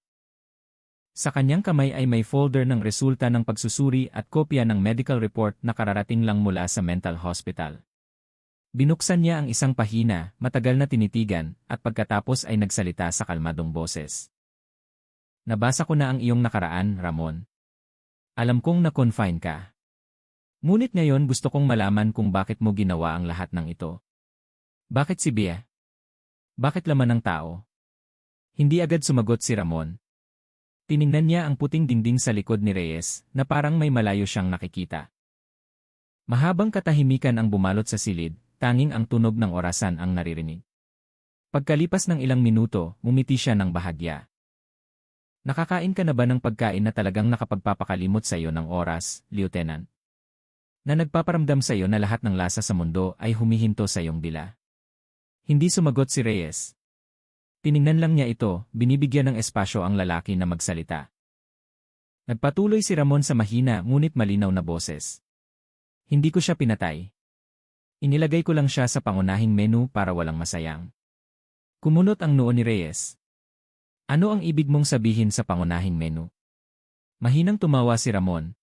Sa kanyang kamay ay may folder ng resulta ng pagsusuri at kopya ng medical report na kararating lang mula sa mental hospital. Binuksan niya ang isang pahina, matagal na tinitigan, at pagkatapos ay nagsalita sa kalmadong boses. Nabasa ko na ang iyong nakaraan, Ramon. Alam kong na-confine ka. Ngunit ngayon gusto kong malaman kung bakit mo ginawa ang lahat ng ito. Bakit si Bea? Bakit laman ng tao? Hindi agad sumagot si Ramon. Tiningnan niya ang puting dingding sa likod ni Reyes na parang may malayo siyang nakikita. Mahabang katahimikan ang bumalot sa silid, tanging ang tunog ng orasan ang naririnig. Pagkalipas ng ilang minuto, ngumiti siya ng bahagya. Nakakain ka na ba ng pagkain na talagang nakapagpapakalimot sa iyo ng oras, Lieutenant? Na nagpaparamdam sa iyo na lahat ng lasa sa mundo ay humihinto sa iyong dila. Hindi sumagot si Reyes. Tiningnan lang niya ito, binibigyan ng espasyo ang lalaki na magsalita. Nagpatuloy si Ramon sa mahina ngunit malinaw na boses. Hindi ko siya pinatay. Inilagay ko lang siya sa pangunahing menu para walang masayang. Kumunot ang noo ni Reyes. Ano ang ibig mong sabihin sa pangunahing menu? Mahinang tumawa si Ramon.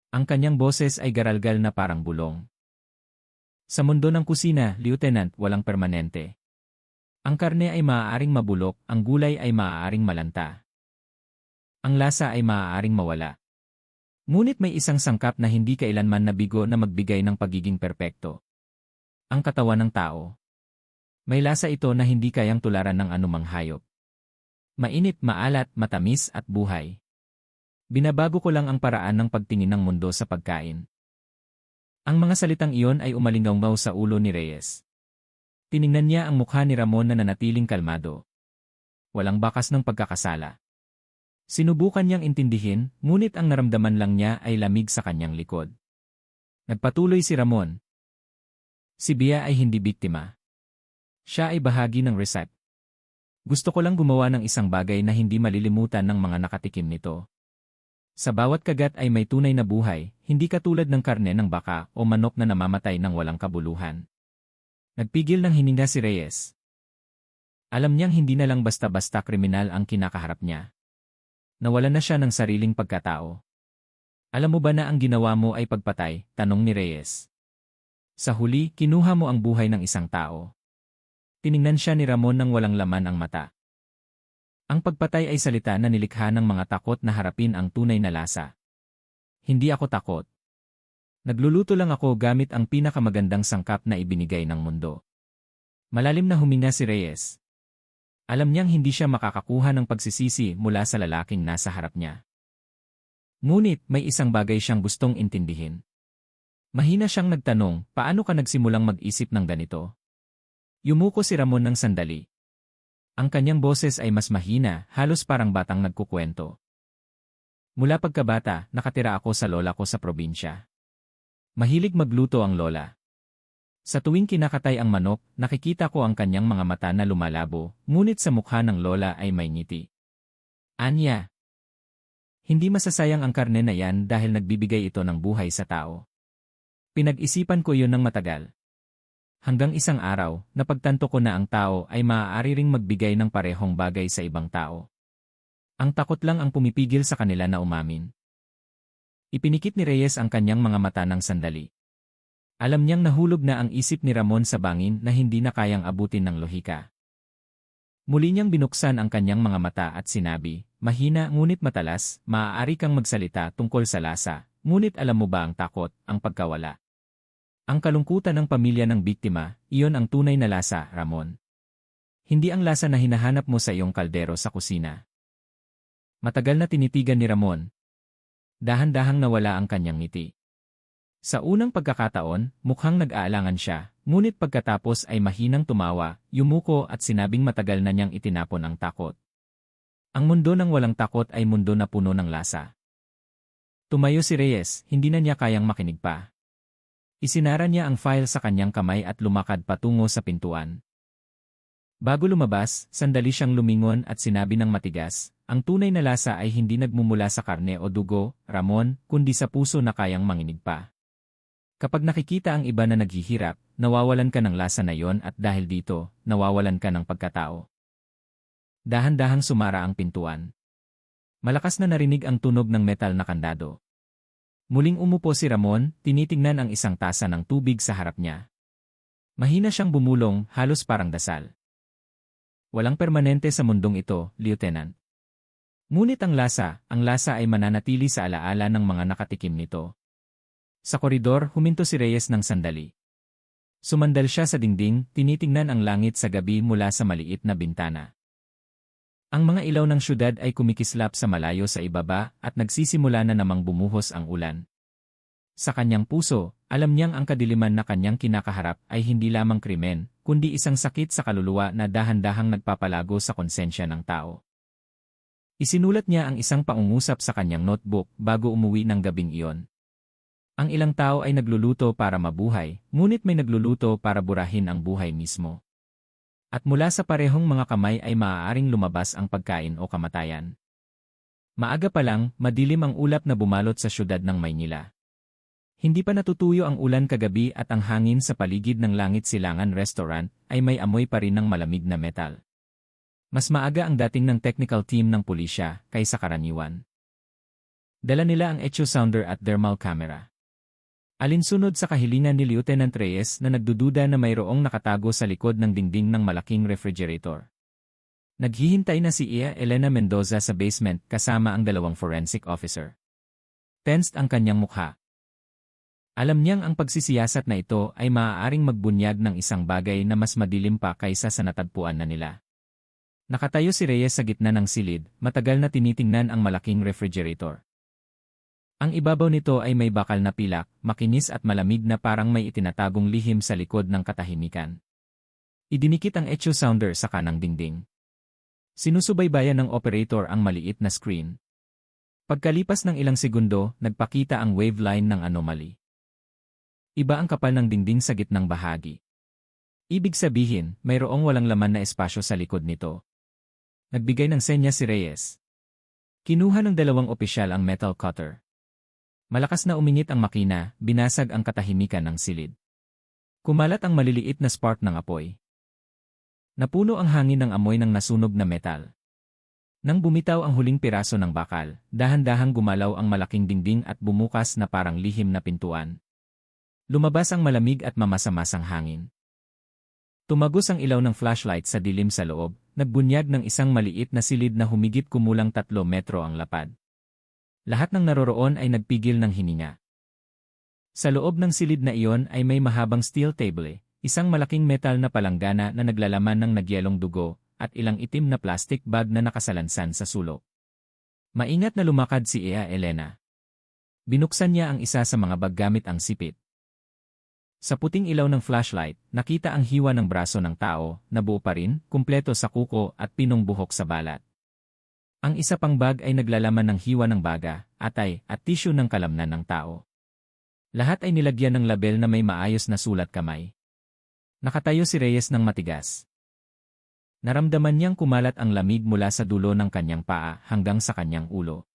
Ang kanyang boses ay garalgal na parang bulong. Sa mundo ng kusina, Lieutenant, walang permanente. Ang karne ay maaaring mabulok, ang gulay ay maaaring malanta. Ang lasa ay maaaring mawala. Ngunit may isang sangkap na hindi kailanman nabigo na magbigay ng pagiging perpekto. Ang katawan ng tao. May lasa ito na hindi kayang tularan ng anumang hayop. Mainit, maalat, matamis at buhay. Binabago ko lang ang paraan ng pagtingin ng mundo sa pagkain. Ang mga salitang iyon ay umalingaw sa ulo ni Reyes. Tiningnan niya ang mukha ni Ramon na nanatiling kalmado. Walang bakas ng pagkakasala. Sinubukan niyang intindihin, ngunit ang naramdaman lang niya ay lamig sa kanyang likod. Nagpatuloy si Ramon. Si Bea ay hindi biktima. Siya ay bahagi ng recipe. Gusto ko lang gumawa ng isang bagay na hindi malilimutan ng mga nakatikim nito. Sa bawat kagat ay may tunay na buhay, hindi katulad ng karne ng baka o manok na namamatay ng walang kabuluhan. Nagpigil ng hininga si Reyes. Alam niyang hindi na lang basta-basta kriminal ang kinakaharap niya. Nawalan na siya ng sariling pagkatao. Alam mo ba na ang ginawa mo ay pagpatay? Tanong ni Reyes. Sa huli, kinuha mo ang buhay ng isang tao. Tiningnan siya ni Ramon nang walang laman ang mata. Ang pagpatay ay salita na nilikha ng mga takot na harapin ang tunay na lasa. Hindi ako takot. Nagluluto lang ako gamit ang pinakamagandang sangkap na ibinigay ng mundo. Malalim na huminga si Reyes. Alam niyang hindi siya makakakuha ng pagsisisi mula sa lalaking nasa harap niya. Ngunit may isang bagay siyang gustong intindihin. Mahina siyang nagtanong, paano ka nagsimulang mag-isip ng ganito? Yumuko si Ramon ng sandali. Ang kanyang boses ay mas mahina, halos parang batang nagkukwento. Mula pagkabata, nakatira ako sa lola ko sa probinsya. Mahilig magluto ang lola. Sa tuwing kinakatay ang manok, nakikita ko ang kanyang mga mata na lumalabo, ngunit sa mukha ng lola ay may ngiti. Anya. Hindi masasayang ang karne na yan dahil nagbibigay ito ng buhay sa tao. Pinag-isipan ko yun ng matagal. Hanggang isang araw, napagtanto ko na ang tao ay maaari ring magbigay ng parehong bagay sa ibang tao. Ang takot lang ang pumipigil sa kanila na umamin. Ipinikit ni Reyes ang kanyang mga mata ng sandali. Alam niyang nahulog na ang isip ni Ramon sa bangin na hindi na kayang abutin ng lohika. Muli niyang binuksan ang kanyang mga mata at sinabi, mahina ngunit matalas, maaari kang magsalita tungkol sa lasa, ngunit alam mo ba ang takot, ang pagkawala? Ang kalungkutan ng pamilya ng biktima, iyon ang tunay na lasa, Ramon. Hindi ang lasa na hinahanap mo sa iyong kaldero sa kusina. Matagal na tinitigan ni Ramon. Dahan-dahang nawala ang kanyang ngiti. Sa unang pagkakataon, mukhang nag-aalangan siya, ngunit pagkatapos ay mahinang tumawa, yumuko at sinabing matagal na niyang itinapon ang takot. Ang mundo ng walang takot ay mundo na puno ng lasa. Tumayo si Reyes, hindi na niya kayang makinig pa. Isinara niya ang file sa kanyang kamay at lumakad patungo sa pintuan. Bago lumabas, sandali siyang lumingon at sinabi ng matigas, ang tunay na lasa ay hindi nagmumula sa karne o dugo, Ramon, kundi sa puso na kayang manginig pa. Kapag nakikita ang iba na naghihirap, nawawalan ka ng lasa na yon at dahil dito, nawawalan ka ng pagkatao. Dahan-dahang sumara ang pintuan. Malakas na narinig ang tunog ng metal na kandado. Muling umupo si Ramon, tinitingnan ang isang tasa ng tubig sa harap niya. Mahina siyang bumulong, halos parang dasal. Walang permanente sa mundong ito, Lieutenant. Ngunit ang lasa ay mananatili sa alaala ng mga nakatikim nito. Sa koridor, huminto si Reyes ng sandali. Sumandal siya sa dingding, tinitingnan ang langit sa gabi mula sa maliit na bintana. Ang mga ilaw ng syudad ay kumikislap sa malayo sa ibaba at nagsisimula na namang bumuhos ang ulan. Sa kanyang puso, alam niyang ang kadiliman na kanyang kinakaharap ay hindi lamang krimen, kundi isang sakit sa kaluluwa na dahan-dahang nagpapalago sa konsensya ng tao. Isinulat niya ang isang pangungusap sa kanyang notebook bago umuwi ng gabing iyon. Ang ilang tao ay nagluluto para mabuhay, ngunit may nagluluto para burahin ang buhay mismo. At mula sa parehong mga kamay ay maaaring lumabas ang pagkain o kamatayan. Maaga pa lang, madilim ang ulap na bumalot sa syudad ng Maynila. Hindi pa natutuyo ang ulan kagabi at ang hangin sa paligid ng Langit Silangan Restaurant ay may amoy pa rin ng malamig na metal. Mas maaga ang dating ng technical team ng pulisya kaysa karaniwan. Dala nila ang echo sounder at thermal camera. Alinsunod sa kahilingan ni Lieutenant Reyes na nagdududa na mayroong nakatago sa likod ng dingding ng malaking refrigerator. Naghihintay na si Ea Elena Mendoza sa basement kasama ang dalawang forensic officer. Tensed ang kanyang mukha. Alam niyang ang pagsisiyasat na ito ay maaaring magbunyag ng isang bagay na mas madilim pa kaysa sa natagpuan na nila. Nakatayo si Reyes sa gitna ng silid, matagal na tinitingnan ang malaking refrigerator. Ang ibabaw nito ay may bakal na pilak, makinis at malamig na parang may itinatagong lihim sa likod ng katahimikan. Idinikit ang echo sounder sa kanang dingding. Sinusubaybayan ng operator ang maliit na screen. Pagkalipas ng ilang segundo, nagpakita ang waveline ng anomaly. Iba ang kapal ng dingding sa gitnang bahagi. Ibig sabihin, mayroong walang laman na espasyo sa likod nito. Nagbigay ng senya si Reyes. Kinuha ng dalawang opisyal ang metal cutter. Malakas na uminit ang makina, binasag ang katahimikan ng silid. Kumalat ang maliliit na spark ng apoy. Napuno ang hangin ng amoy ng nasunog na metal. Nang bumitaw ang huling piraso ng bakal, dahan-dahang gumalaw ang malaking dingding at bumukas na parang lihim na pintuan. Lumabas ang malamig at mamasa-masang hangin. Tumagos ang ilaw ng flashlight sa dilim sa loob, nagbunyag ng isang maliit na silid na humigit kumulang 3 metro ang lapad. Lahat ng naroroon ay nagpigil ng hininga. Sa loob ng silid na iyon ay may mahabang steel table, isang malaking metal na palanggana na naglalaman ng nagyelong dugo, at ilang itim na plastic bag na nakasalansan sa sulok. Maingat na lumakad si Ea Elena. Binuksan niya ang isa sa mga bag gamit ang sipit. Sa puting ilaw ng flashlight, nakita ang hiwa ng braso ng tao, na buo pa rin, kumpleto sa kuko at pinong buhok sa balat. Ang isa pang bag ay naglalaman ng hiwa ng baga, atay, at tissue ng kalamnan ng tao. Lahat ay nilagyan ng label na may maayos na sulat kamay. Nakatayo si Reyes ng matigas. Naramdaman niyang kumalat ang lamig mula sa dulo ng kanyang paa hanggang sa kanyang ulo.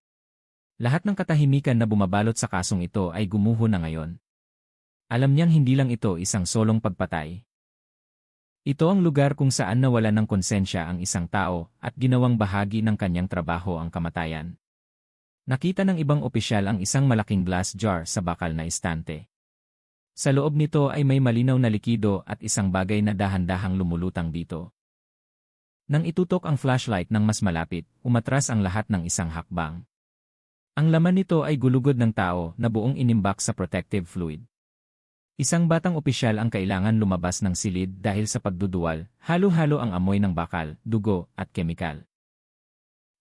Lahat ng katahimikan na bumabalot sa kasong ito ay gumuho na ngayon. Alam niyang hindi lang ito isang solong pagpatay. Ito ang lugar kung saan nawala ng konsensya ang isang tao at ginawang bahagi ng kanyang trabaho ang kamatayan. Nakita ng ibang opisyal ang isang malaking glass jar sa bakal na istante. Sa loob nito ay may malinaw na likido at isang bagay na dahan-dahang lumulutang dito. Nang itutok ang flashlight ng mas malapit, umatras ang lahat ng isang hakbang. Ang laman nito ay gulugod ng tao na buong inimbak sa protective fluid. Isang batang opisyal ang kailangan lumabas ng silid dahil sa pagduduwal, halo-halo ang amoy ng bakal, dugo, at kemikal.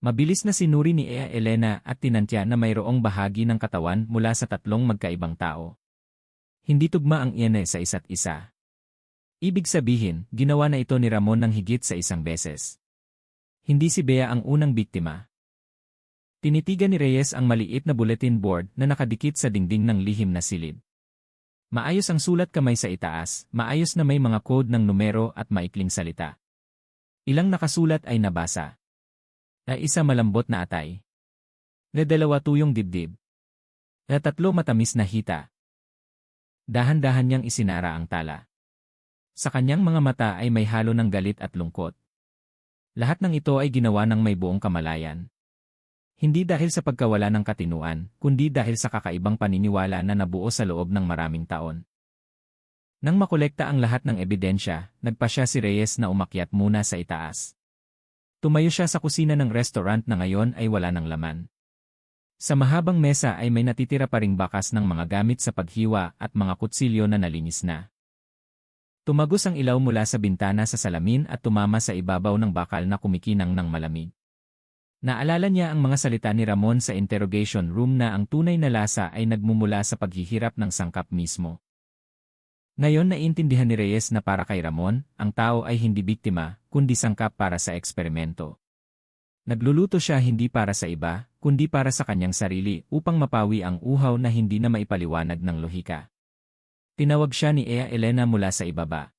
Mabilis na sinuri ni Ea Elena at tinantya na mayroong bahagi ng katawan mula sa 3 magkaibang tao. Hindi tugma ang iyan sa isa't isa. Ibig sabihin, ginawa na ito ni Ramon ng higit sa 1 beses. Hindi si Bea ang unang biktima. Tinitigan ni Reyes ang maliit na bulletin board na nakadikit sa dingding ng lihim na silid. Maayos ang sulat kamay sa itaas, maayos na may mga code ng numero at maikling salita. Ilang nakasulat ay nabasa. Isa malambot na atay. 2 tuyong dibdib. 3 matamis na hita. Dahan-dahan niyang isinara ang tala. Sa kanyang mga mata ay may halo ng galit at lungkot. Lahat ng ito ay ginawa ng may buong kamalayan. Hindi dahil sa pagkawala ng katinuan, kundi dahil sa kakaibang paniniwala na nabuo sa loob ng maraming taon. Nang makolekta ang lahat ng ebidensya, nagpasya si Reyes na umakyat muna sa itaas. Tumayo siya sa kusina ng restaurant na ngayon ay wala ng laman. Sa mahabang mesa ay may natitira pa ring bakas ng mga gamit sa paghiwa at mga kutsilyo na nalinis na. Tumagos ang ilaw mula sa bintana sa salamin at tumama sa ibabaw ng bakal na kumikinang ng malamig. Naalala niya ang mga salita ni Ramon sa interrogation room na ang tunay na lasa ay nagmumula sa paghihirap ng sangkap mismo. Ngayon naiintindihan ni Reyes na para kay Ramon, ang tao ay hindi biktima, kundi sangkap para sa eksperimento. Nagluluto siya hindi para sa iba, kundi para sa kanyang sarili upang mapawi ang uhaw na hindi na maipaliwanag ng lohika. Tinawag siya ni Ea Elena mula sa ibaba.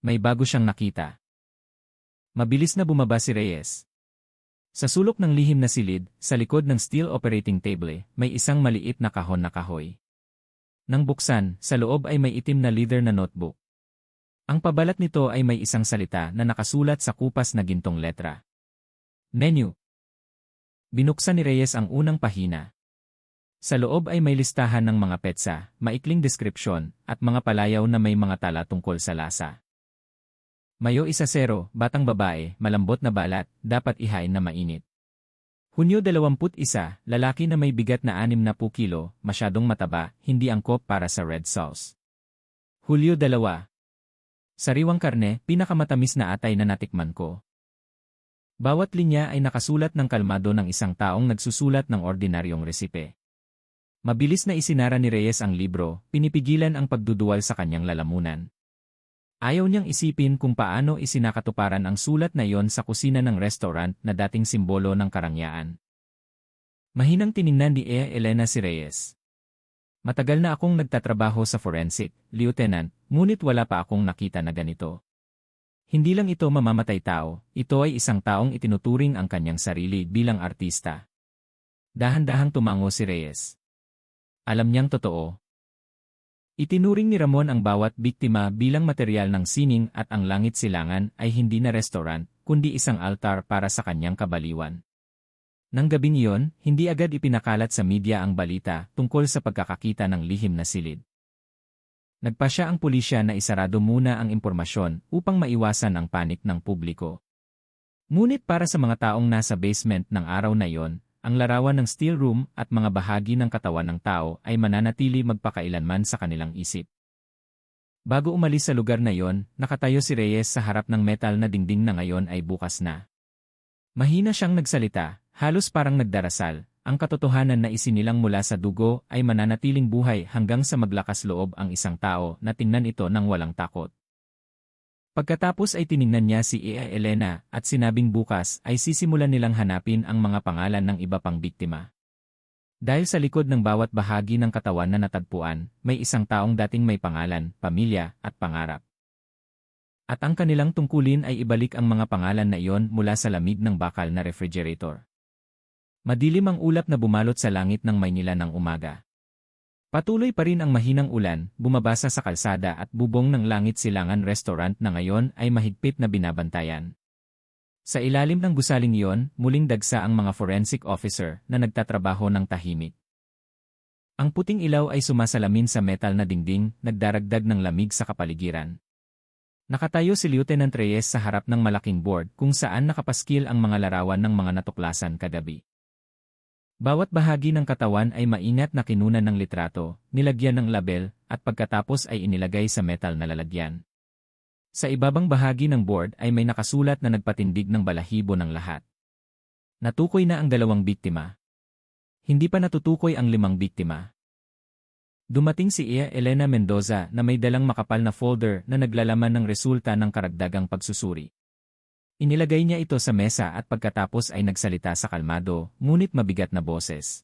May bago siyang nakita. Mabilis na bumaba si Reyes. Sa sulok ng lihim na silid, sa likod ng steel operating table, may isang maliit na kahon na kahoy. Nang buksan, sa loob ay may itim na leather na notebook. Ang pabalat nito ay may isang salita na nakasulat sa kupas na gintong letra. Menu. Binuksan ni Reyes ang unang pahina. Sa loob ay may listahan ng mga petsa, maikling deskripsyon, at mga palayaw na may mga tala tungkol sa lasa. Mayo 1-0, batang babae, malambot na balat, dapat ihain na mainit. Hunyo 21, lalaki na may bigat na 60 kilo, masyadong mataba, hindi angkop para sa red sauce. Hulyo 2. Sariwang karne, pinakamatamis na atay na natikman ko. Bawat linya ay nakasulat ng kalmado ng isang taong nagsusulat ng ordinaryong resipe. Mabilis na isinara ni Reyes ang libro, pinipigilan ang pagduduwal sa kanyang lalamunan. Ayaw niyang isipin kung paano isinakatuparan ang sulat na iyon sa kusina ng restaurant na dating simbolo ng karangyaan. Mahinang tiningnan ni Ea Elena si Reyes. Matagal na akong nagtatrabaho sa forensic, Lieutenant, ngunit wala pa akong nakita na ganito. Hindi lang ito mamamatay tao, ito ay isang taong itinuturing ang kanyang sarili bilang artista. Dahan-dahang tumango si Reyes. Alam niyang totoo. Itinuring ni Ramon ang bawat biktima bilang material ng sining at ang langit silangan ay hindi na restaurant, kundi isang altar para sa kanyang kabaliwan. Nang gabing iyon, hindi agad ipinakalat sa media ang balita tungkol sa pagkakakita ng lihim na silid. Nagpasya ang pulisya na isarado muna ang impormasyon upang maiwasan ang panik ng publiko. Ngunit para sa mga taong nasa basement ng araw na iyon, ang larawan ng steel room at mga bahagi ng katawan ng tao ay mananatili magpakailanman sa kanilang isip. Bago umalis sa lugar na iyon, nakatayo si Reyes sa harap ng metal na dingding na ngayon ay bukas na. Mahina siyang nagsalita, halos parang nagdarasal, ang katotohanan na isinilang mula sa dugo ay mananatiling buhay hanggang sa maglakas loob ang isang tao na tingnan ito ng walang takot. Pagkatapos ay tiningnan niya si Ea Elena at sinabing bukas ay sisimulan nilang hanapin ang mga pangalan ng iba pang biktima. Dahil sa likod ng bawat bahagi ng katawan na natagpuan, may isang taong dating may pangalan, pamilya, at pangarap. At ang kanilang tungkulin ay ibalik ang mga pangalan na iyon mula sa lamig ng bakal na refrigerator. Madilim ang ulap na bumalot sa langit ng Maynila ng umaga. Patuloy pa rin ang mahinang ulan, bumabasa sa kalsada at bubong ng Langit Silangan Restaurant na ngayon ay mahigpit na binabantayan. Sa ilalim ng gusaling iyon, muling dagsa ang mga forensic officer na nagtatrabaho ng tahimik. Ang puting ilaw ay sumasalamin sa metal na dingding, nagdaragdag ng lamig sa kapaligiran. Nakatayo si Lieutenant Reyes sa harap ng malaking board kung saan nakapaskil ang mga larawan ng mga natuklasan kagabi. Bawat bahagi ng katawan ay maingat na kinunan ng litrato, nilagyan ng label, at pagkatapos ay inilagay sa metal na lalagyan. Sa ibabang bahagi ng board ay may nakasulat na nagpatindig ng balahibo ng lahat. Natukoy na ang 2 biktima. Hindi pa natutukoy ang 5 biktima. Dumating si Ea Elena Mendoza na may dalang makapal na folder na naglalaman ng resulta ng karagdagang pagsusuri. Inilagay niya ito sa mesa at pagkatapos ay nagsalita sa kalmado, ngunit mabigat na boses.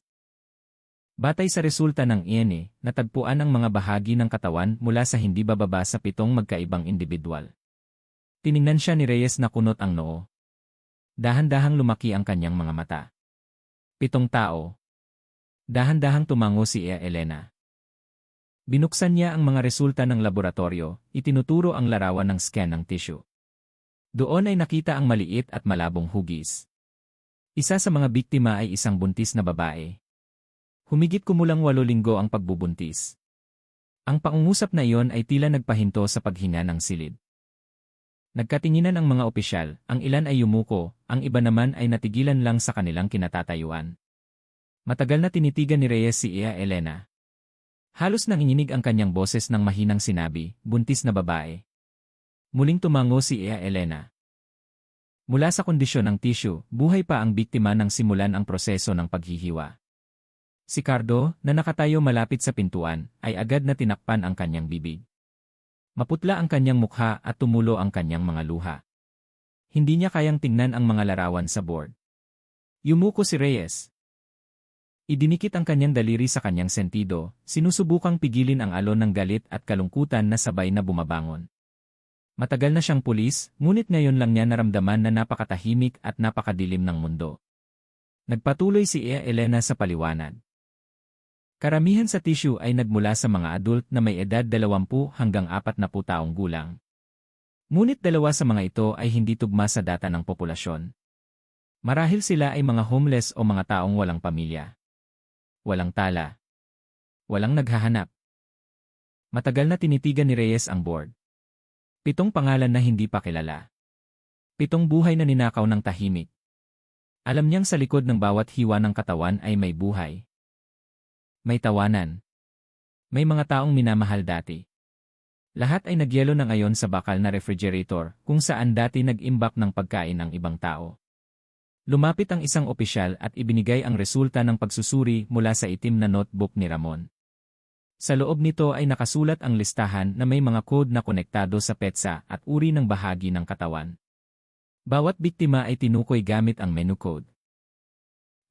Batay sa resulta ng ENE, natagpuan ang mga bahagi ng katawan mula sa hindi bababa sa 7 magkaibang individual. Tiningnan siya ni Reyes na kunot ang noo. Dahan-dahang lumaki ang kanyang mga mata. 7 tao. Dahan-dahang tumango si Ea Elena. Binuksan niya ang mga resulta ng laboratorio, itinuturo ang larawan ng scan ng tissue. Doon ay nakita ang maliit at malabong hugis. Isa sa mga biktima ay isang buntis na babae. Humigit kumulang 8 linggo ang pagbubuntis. Ang pangungusap na iyon ay tila nagpahinto sa paghinga ng silid. Nagkatinginan ang mga opisyal, ang ilan ay yumuko, ang iba naman ay natigilan lang sa kanilang kinatatayuan. Matagal na tinitigan ni Reyes si Ea Elena. Halos nanginginig ang kanyang boses nang mahinang sinabi, buntis na babae. Muling tumango si Ea Elena. Mula sa kondisyon ng tissue, buhay pa ang biktima nang simulan ang proseso ng paghihiwa. Si Cardo, na nakatayo malapit sa pintuan, ay agad na tinakpan ang kanyang bibig. Maputla ang kanyang mukha at tumulo ang kanyang mga luha. Hindi niya kayang tingnan ang mga larawan sa board. Yumuko si Reyes. Idinikit ang kanyang daliri sa kanyang sentido, sinusubukang pigilin ang alon ng galit at kalungkutan na sabay na bumabangon. Matagal na siyang pulis, ngunit ngayon lang niya naramdaman na napakatahimik at napakadilim ng mundo. Nagpatuloy si Elena sa paliwanag. Karamihan sa tissue ay nagmula sa mga adult na may edad 20 hanggang 40 taong gulang. Ngunit dalawa sa mga ito ay hindi tugma sa data ng populasyon. Marahil sila ay mga homeless o mga taong walang pamilya. Walang tala. Walang naghahanap. Matagal na tinitigan ni Reyes ang board. 7 pangalan na hindi pa kilala. 7 buhay na ninakaw ng tahimik. Alam niyang sa likod ng bawat hiwa ng katawan ay may buhay. May tawanan. May mga taong minamahal dati. Lahat ay nagyelo na ngayon sa bakal na refrigerator kung saan dati nag-imbak ng pagkain ang ibang tao. Lumapit ang isang opisyal at ibinigay ang resulta ng pagsusuri mula sa itim na notebook ni Ramon. Sa loob nito ay nakasulat ang listahan na may mga code na konektado sa petsa at uri ng bahagi ng katawan. Bawat biktima ay tinukoy gamit ang menu code.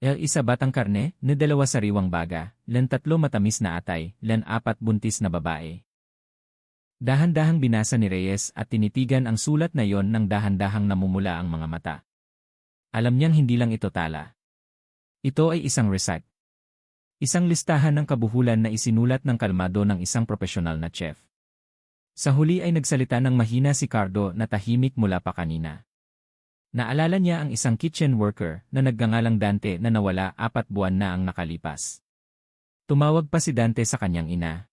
L1 batang karne, N2 sariwang baga, L3 matamis na atay, L4 buntis na babae. Dahan-dahang binasa ni Reyes at tinitigan ang sulat na yon nang dahan-dahang namumula ang mga mata. Alam niyang hindi lang ito tala. Ito ay isang receipt. Isang listahan ng kabuhulan na isinulat ng kalmado ng isang profesional na chef. Sa huli ay nagsalita ng mahina si Cardo na tahimik mula pa kanina. Naalala niya ang isang kitchen worker na nagngangalang Dante na nawala 4 buwan na ang nakalipas. Tumawag pa si Dante sa kanyang ina.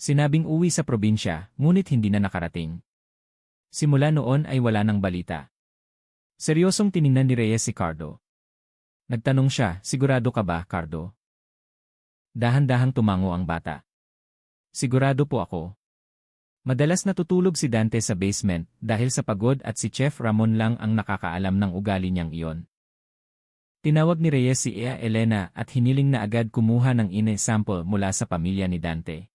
Sinabing uwi sa probinsya, ngunit hindi na nakarating. Simula noon ay wala nang balita. Seryosong tiningnan ni Reyes si Cardo. Nagtanong siya, sigurado ka ba, Cardo? Dahan-dahang tumango ang bata. Sigurado po ako. Madalas natutulog si Dante sa basement dahil sa pagod at si Chef Ramon lang ang nakakaalam ng ugali niyang iyon. Tinawag ni Reyes si Elena at hiniling na agad kumuha ng sample mula sa pamilya ni Dante.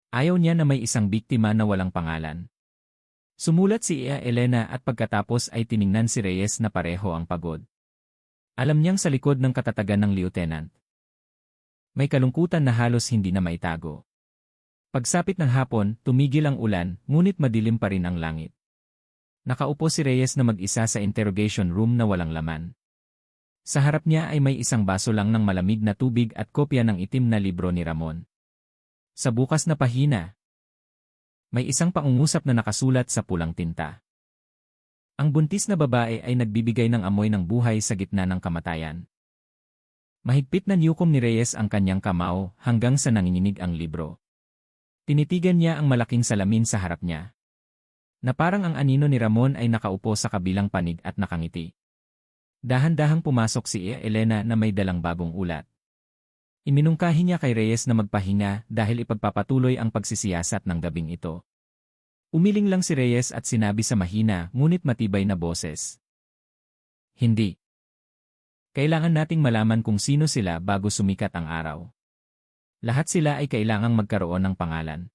Ayaw niya na may isang biktima na walang pangalan. Sumulat si Elena at pagkatapos ay tiningnan si Reyes na pareho ang pagod. Alam niyang sa likod ng katatagan ng lieutenant. May kalungkutan na halos hindi na maitago. Pagsapit ng hapon, tumigil ang ulan, ngunit madilim pa rin ang langit. Nakaupo si Reyes na mag-isa sa interrogation room na walang laman. Sa harap niya ay may isang baso lang ng malamig na tubig at kopya ng itim na libro ni Ramon. Sa bukas na pahina, may isang pangungusap na nakasulat sa pulang tinta. Ang buntis na babae ay nagbibigay ng amoy ng buhay sa gitna ng kamatayan. Mahigpit na niyukom ni Reyes ang kanyang kamao hanggang sa nanginginig ang libro. Tinitigan niya ang malaking salamin sa harap niya. Na parang ang anino ni Ramon ay nakaupo sa kabilang panig at nakangiti. Dahan-dahang pumasok si Elena na may dalang bagong ulat. Iminungkahi niya kay Reyes na magpahinga dahil ipagpapatuloy ang pagsisiyasat ng gabing ito. Umiling lang si Reyes at sinabi sa mahina ngunit matibay na boses. Hindi. Kailangan nating malaman kung sino sila bago sumikat ang araw. Lahat sila ay kailangang magkaroon ng pangalan.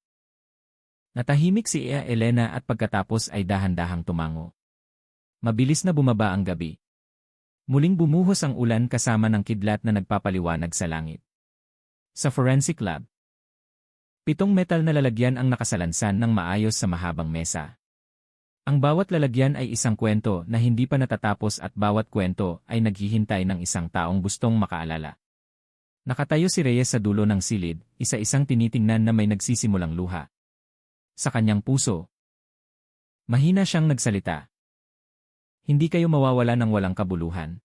Natahimik si Elena at pagkatapos ay dahan-dahang tumango. Mabilis na bumaba ang gabi. Muling bumuhos ang ulan kasama ng kidlat na nagpapaliwanag sa langit. Sa forensic lab, 7 metal na lalagyan ang nakasalansan ng maayos sa mahabang mesa. Ang bawat lalagyan ay isang kwento na hindi pa natatapos at bawat kwento ay naghihintay ng isang taong gustong makaalala. Nakatayo si Reyes sa dulo ng silid, isa-isang tinitingnan na may nagsisimulang luha. Sa kanyang puso, mahina siyang nagsalita. Hindi kayo mawawala ng walang kabuluhan.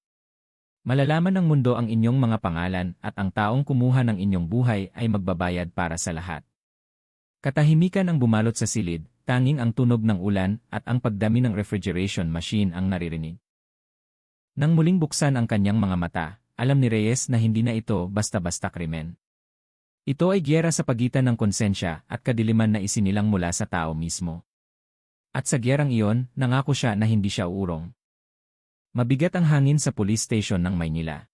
Malalaman ng mundo ang inyong mga pangalan at ang taong kumuha ng inyong buhay ay magbabayad para sa lahat. Katahimikan ang bumalot sa silid, tanging ang tunog ng ulan at ang pagdami ng refrigeration machine ang naririnig. Nang muling buksan ang kanyang mga mata, alam ni Reyes na hindi na ito basta-basta krimen. Ito ay giyera sa pagitan ng konsensya at kadiliman na isinilang mula sa tao mismo. At sa giyerang iyon, nangako siya na hindi siya uurong. Mabigat ang hangin sa police station ng Maynila.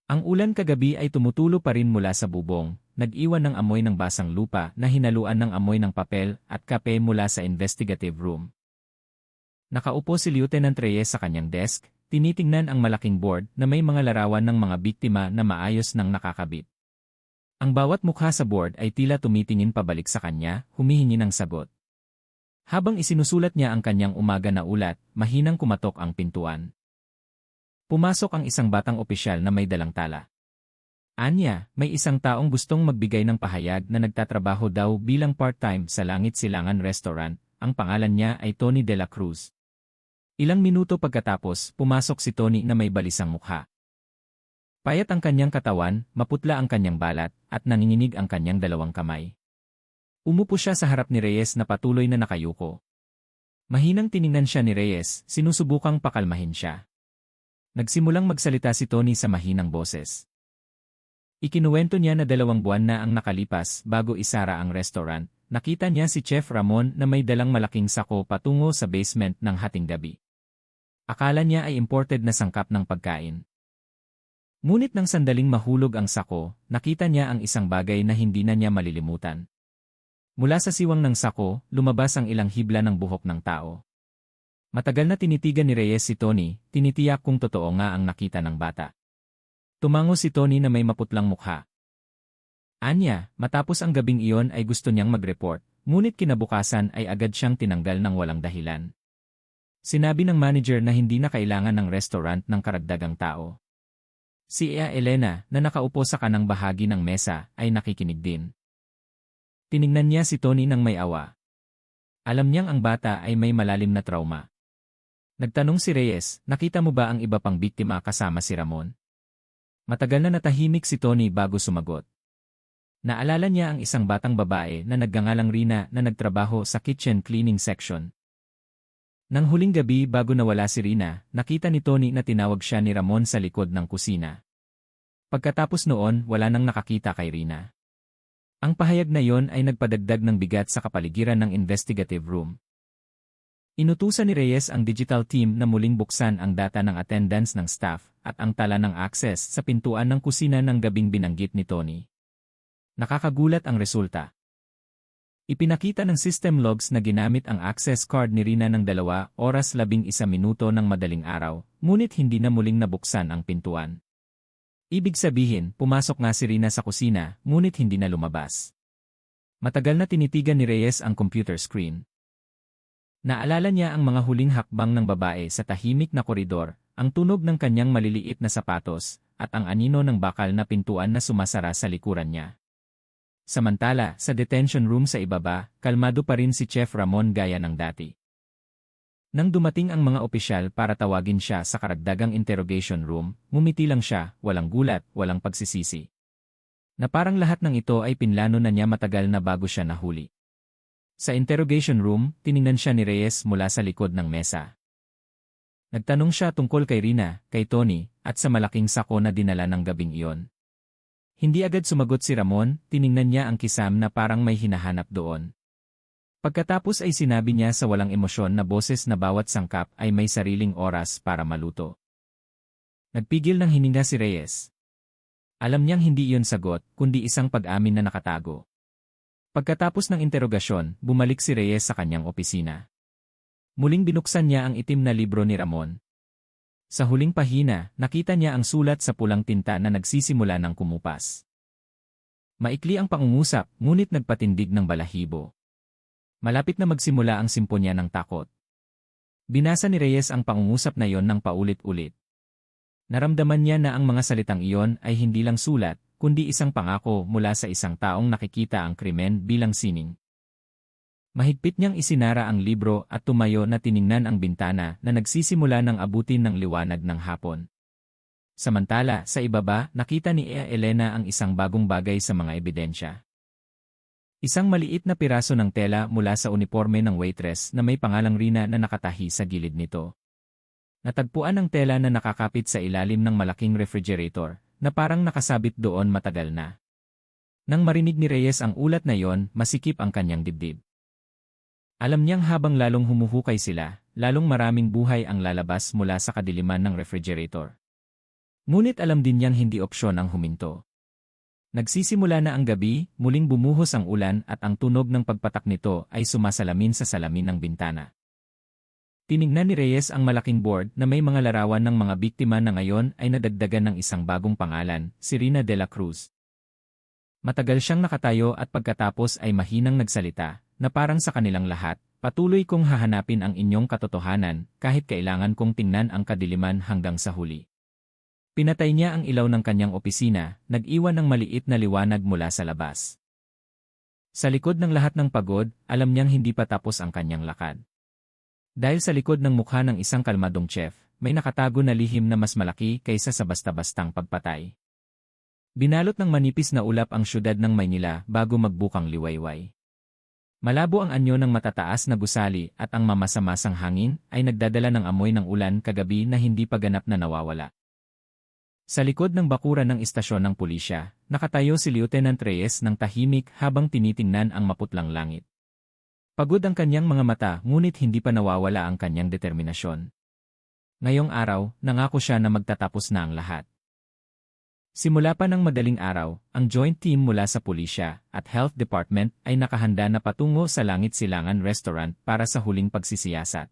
Ang ulan kagabi ay tumutulo pa rin mula sa bubong, nag-iwan ng amoy ng basang lupa na hinaluan ng amoy ng papel at kape mula sa investigative room. Nakaupo si Lieutenant Reyes sa kanyang desk, tinitingnan ang malaking board na may mga larawan ng mga biktima na maayos nang nakakabit. Ang bawat mukha sa board ay tila tumitingin pabalik sa kanya, humihingi ng sagot. Habang isinusulat niya ang kanyang umaga na ulat, mahinang kumatok ang pintuan. Pumasok ang isang batang opisyal na may dalang tala. Anya, may isang taong gustong magbigay ng pahayag na nagtatrabaho daw bilang part-time sa Langit Silangan Restaurant, ang pangalan niya ay Tony De La Cruz. Ilang minuto pagkatapos, pumasok si Tony na may balisang mukha. Payat ang kanyang katawan, maputla ang kanyang balat, at nanginginig ang kanyang dalawang kamay. Umupo siya sa harap ni Reyes na patuloy na nakayuko. Mahinang tiningnan siya ni Reyes, sinusubukang pakalmahin siya. Nagsimulang magsalita si Tony sa mahinang boses. Ikinuwento niya na 2 buwan na ang nakalipas bago isara ang restaurant, nakita niya si Chef Ramon na may dalang malaking sako patungo sa basement ng hating gabi. Akala niya ay imported na sangkap ng pagkain. Ngunit nang sandaling mahulog ang sako, nakita niya ang isang bagay na hindi na niya malilimutan. Mula sa siwang ng sako, lumabas ang ilang hibla ng buhok ng tao. Matagal na tinitigan ni Reyes si Tony, tinitiyak kung totoo nga ang nakita ng bata. Tumango si Tony na may maputlang mukha. Anya, matapos ang gabing iyon ay gusto niyang mag-report, ngunit kinabukasan ay agad siyang tinanggal ng walang dahilan. Sinabi ng manager na hindi na kailangan ng restaurant ng karagdagang tao. Si Ea Elena, na nakaupo sa kanang bahagi ng mesa, ay nakikinig din. Tiningnan niya si Tony ng may awa. Alam niyang ang bata ay may malalim na trauma. Nagtanong si Reyes, nakita mo ba ang iba pang biktima kasama si Ramon? Matagal na natahimik si Tony bago sumagot. Naalala niya ang isang batang babae na nagngangalang Rina na nagtrabaho sa kitchen cleaning section. Nang huling gabi bago nawala si Rina, nakita ni Tony na tinawag siya ni Ramon sa likod ng kusina. Pagkatapos noon, wala nang nakakita kay Rina. Ang pahayag na iyon ay nagpadagdag ng bigat sa kapaligiran ng investigative room. Inutusan ni Reyes ang digital team na muling buksan ang data ng attendance ng staff at ang tala ng access sa pintuan ng kusina ng gabing binanggit ni Tony. Nakakagulat ang resulta. Ipinakita ng system logs na ginamit ang access card ni Rina ng 2 oras 11 minuto ng madaling araw, ngunit hindi na muling nabuksan ang pintuan. Ibig sabihin, pumasok nga si Rina sa kusina, ngunit hindi na lumabas. Matagal na tinitigan ni Reyes ang computer screen. Naalala niya ang mga huling hakbang ng babae sa tahimik na koridor, ang tunog ng kanyang maliliit na sapatos, at ang anino ng bakal na pintuan na sumasara sa likuran niya. Samantala, sa detention room sa ibaba, kalmado pa rin si Chef Ramon gaya ng dati. Nang dumating ang mga opisyal para tawagin siya sa karagdagang interrogation room, ngumiti lang siya, walang gulat, walang pagsisisi. Na parang lahat ng ito ay pinlano na niya matagal na bago siya nahuli. Sa interrogation room, tiningnan siya ni Reyes mula sa likod ng mesa. Nagtanong siya tungkol kay Rina, kay Tony, at sa malaking sako na dinala ng gabing iyon. Hindi agad sumagot si Ramon, tiningnan niya ang kisam na parang may hinahanap doon. Pagkatapos ay sinabi niya sa walang emosyon na boses na bawat sangkap ay may sariling oras para maluto. Nagpigil ng hininga si Reyes. Alam niyang hindi iyon sagot, kundi isang pag-amin na nakatago. Pagkatapos ng interogasyon, bumalik si Reyes sa kanyang opisina. Muling binuksan niya ang itim na libro ni Ramon. Sa huling pahina, nakita niya ang sulat sa pulang tinta na nagsisimula ng kumupas. Maikli ang pangungusap, ngunit nagpatindig ng balahibo. Malapit na magsimula ang simponya ng takot. Binasa ni Reyes ang pangungusap na iyon ng paulit-ulit. Naramdaman niya na ang mga salitang iyon ay hindi lang sulat, kundi isang pangako mula sa isang taong nakikita ang krimen bilang sining. Mahigpit niyang isinara ang libro at tumayo na tiningnan ang bintana na nagsisimula ng abutin ng liwanag ng hapon. Samantala, sa ibaba, nakita ni Ea Elena ang isang bagong bagay sa mga ebidensya. Isang maliit na piraso ng tela mula sa uniforme ng waitress na may pangalang Rina na nakatahi sa gilid nito. Natagpuan ang tela na nakakapit sa ilalim ng malaking refrigerator, na parang nakasabit doon matagal na. Nang marinig ni Reyes ang ulat na iyon, masikip ang kanyang dibdib. Alam niyang habang lalong humuhukay sila, lalong maraming buhay ang lalabas mula sa kadiliman ng refrigerator. Ngunit alam din niyang hindi opsyon ang huminto. Nagsisimula na ang gabi, muling bumuhos ang ulan at ang tunog ng pagpatak nito ay sumasalamin sa salamin ng bintana. Tinignan ni Reyes ang malaking board na may mga larawan ng mga biktima na ngayon ay nadagdagan ng isang bagong pangalan, si Rina de la Cruz. Matagal siyang nakatayo at pagkatapos ay mahinang nagsalita, na parang sa kanilang lahat, patuloy kong hahanapin ang inyong katotohanan kahit kailangan kong tingnan ang kadiliman hanggang sa huli. Pinatay niya ang ilaw ng kanyang opisina, nag-iwan ng maliit na liwanag mula sa labas. Sa likod ng lahat ng pagod, alam niyang hindi pa tapos ang kanyang lakad. Dahil sa likod ng mukha ng isang kalmadong chef, may nakatago na lihim na mas malaki kaysa sa basta-bastang pagpatay. Binalot ng manipis na ulap ang syudad ng Maynila bago magbukang liwayway. Malabo ang anyo ng matataas na gusali at ang mamasa-masang hangin ay nagdadala ng amoy ng ulan kagabi na hindi pa ganap na nawawala. Sa likod ng bakuran ng istasyon ng pulisya, nakatayo si Lieutenant Reyes ng tahimik habang tinitingnan ang maputlang langit. Pagod ang kanyang mga mata ngunit hindi pa nawawala ang kanyang determinasyon. Ngayong araw, nangako siya na magtatapos na ang lahat. Simula pa ng madaling araw, ang joint team mula sa pulisya at health department ay nakahanda na patungo sa Langit Silangan Restaurant para sa huling pagsisiyasat.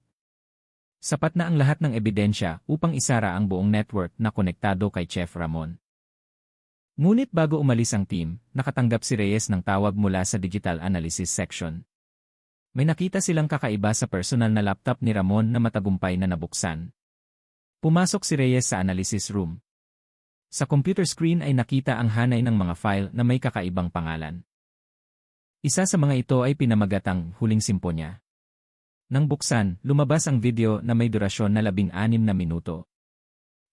Sapat na ang lahat ng ebidensya upang isara ang buong network na konektado kay Chef Ramon. Ngunit bago umalis ang team, nakatanggap si Reyes ng tawag mula sa Digital Analysis Section. May nakita silang kakaiba sa personal na laptop ni Ramon na matagumpay na nabuksan. Pumasok si Reyes sa analysis room. Sa computer screen ay nakita ang hanay ng mga file na may kakaibang pangalan. Isa sa mga ito ay pinamagatang Huling Simponya. Nang buksan, lumabas ang video na may durasyon na 16 na minuto.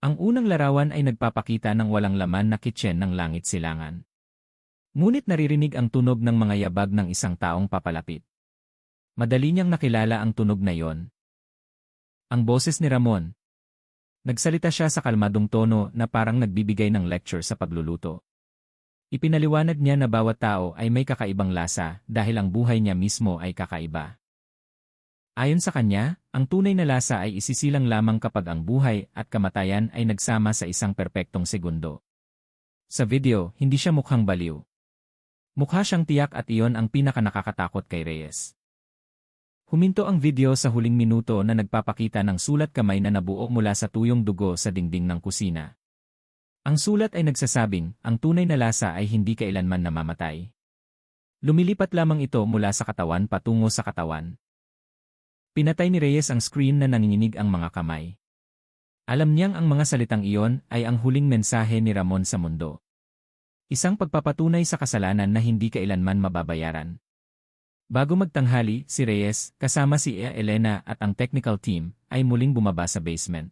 Ang unang larawan ay nagpapakita ng walang laman na kitchen ng Langit Silangan. Ngunit naririnig ang tunog ng mga yabag ng isang taong papalapit. Madali niyang nakilala ang tunog na yon. Ang boses ni Ramon. Nagsalita siya sa kalmadong tono na parang nagbibigay ng lecture sa pagluluto. Ipinaliwanag niya na bawat tao ay may kakaibang lasa dahil ang buhay niya mismo ay kakaiba. Ayon sa kanya, ang tunay na lasa ay isisilang lamang kapag ang buhay at kamatayan ay nagsama sa isang perpektong segundo. Sa video, hindi siya mukhang baliw. Mukha siyang tiyak at iyon ang pinakanakakatakot kay Reyes. Huminto ang video sa huling minuto na nagpapakita ng sulat kamay na nabuo mula sa tuyong dugo sa dingding ng kusina. Ang sulat ay nagsasabing, ang tunay na lasa ay hindi kailanman namamatay. Lumilipat lamang ito mula sa katawan patungo sa katawan. Pinatay ni Reyes ang screen na nanginginig ang mga kamay. Alam niyang ang mga salitang iyon ay ang huling mensahe ni Ramon sa mundo. Isang pagpapatunay sa kasalanan na hindi kailanman mababayaran. Bago magtanghali, si Reyes, kasama si Elena at ang technical team, ay muling bumaba sa basement.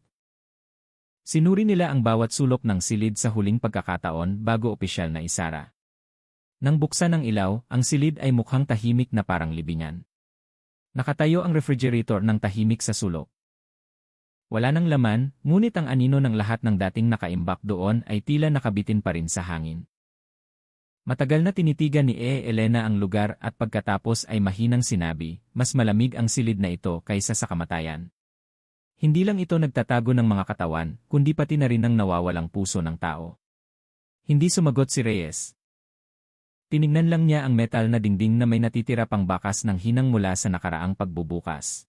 Sinuri nila ang bawat sulok ng silid sa huling pagkakataon bago opisyal na isara. Nang buksan ang ilaw, ang silid ay mukhang tahimik na parang libingan. Nakatayo ang refrigerator ng tahimik sa sulok. Wala nang laman, ngunit ang anino ng lahat ng dating nakaimbak doon ay tila nakabitin pa rin sa hangin. Matagal na tinitigan ni Elena ang lugar at pagkatapos ay mahinang sinabi, mas malamig ang silid na ito kaysa sa kamatayan. Hindi lang ito nagtatago ng mga katawan, kundi pati na rin ang nawawalang puso ng tao. Hindi sumagot si Reyes. Tinignan lang niya ang metal na dingding na may natitira pang bakas ng hinang mula sa nakaraang pagbubukas.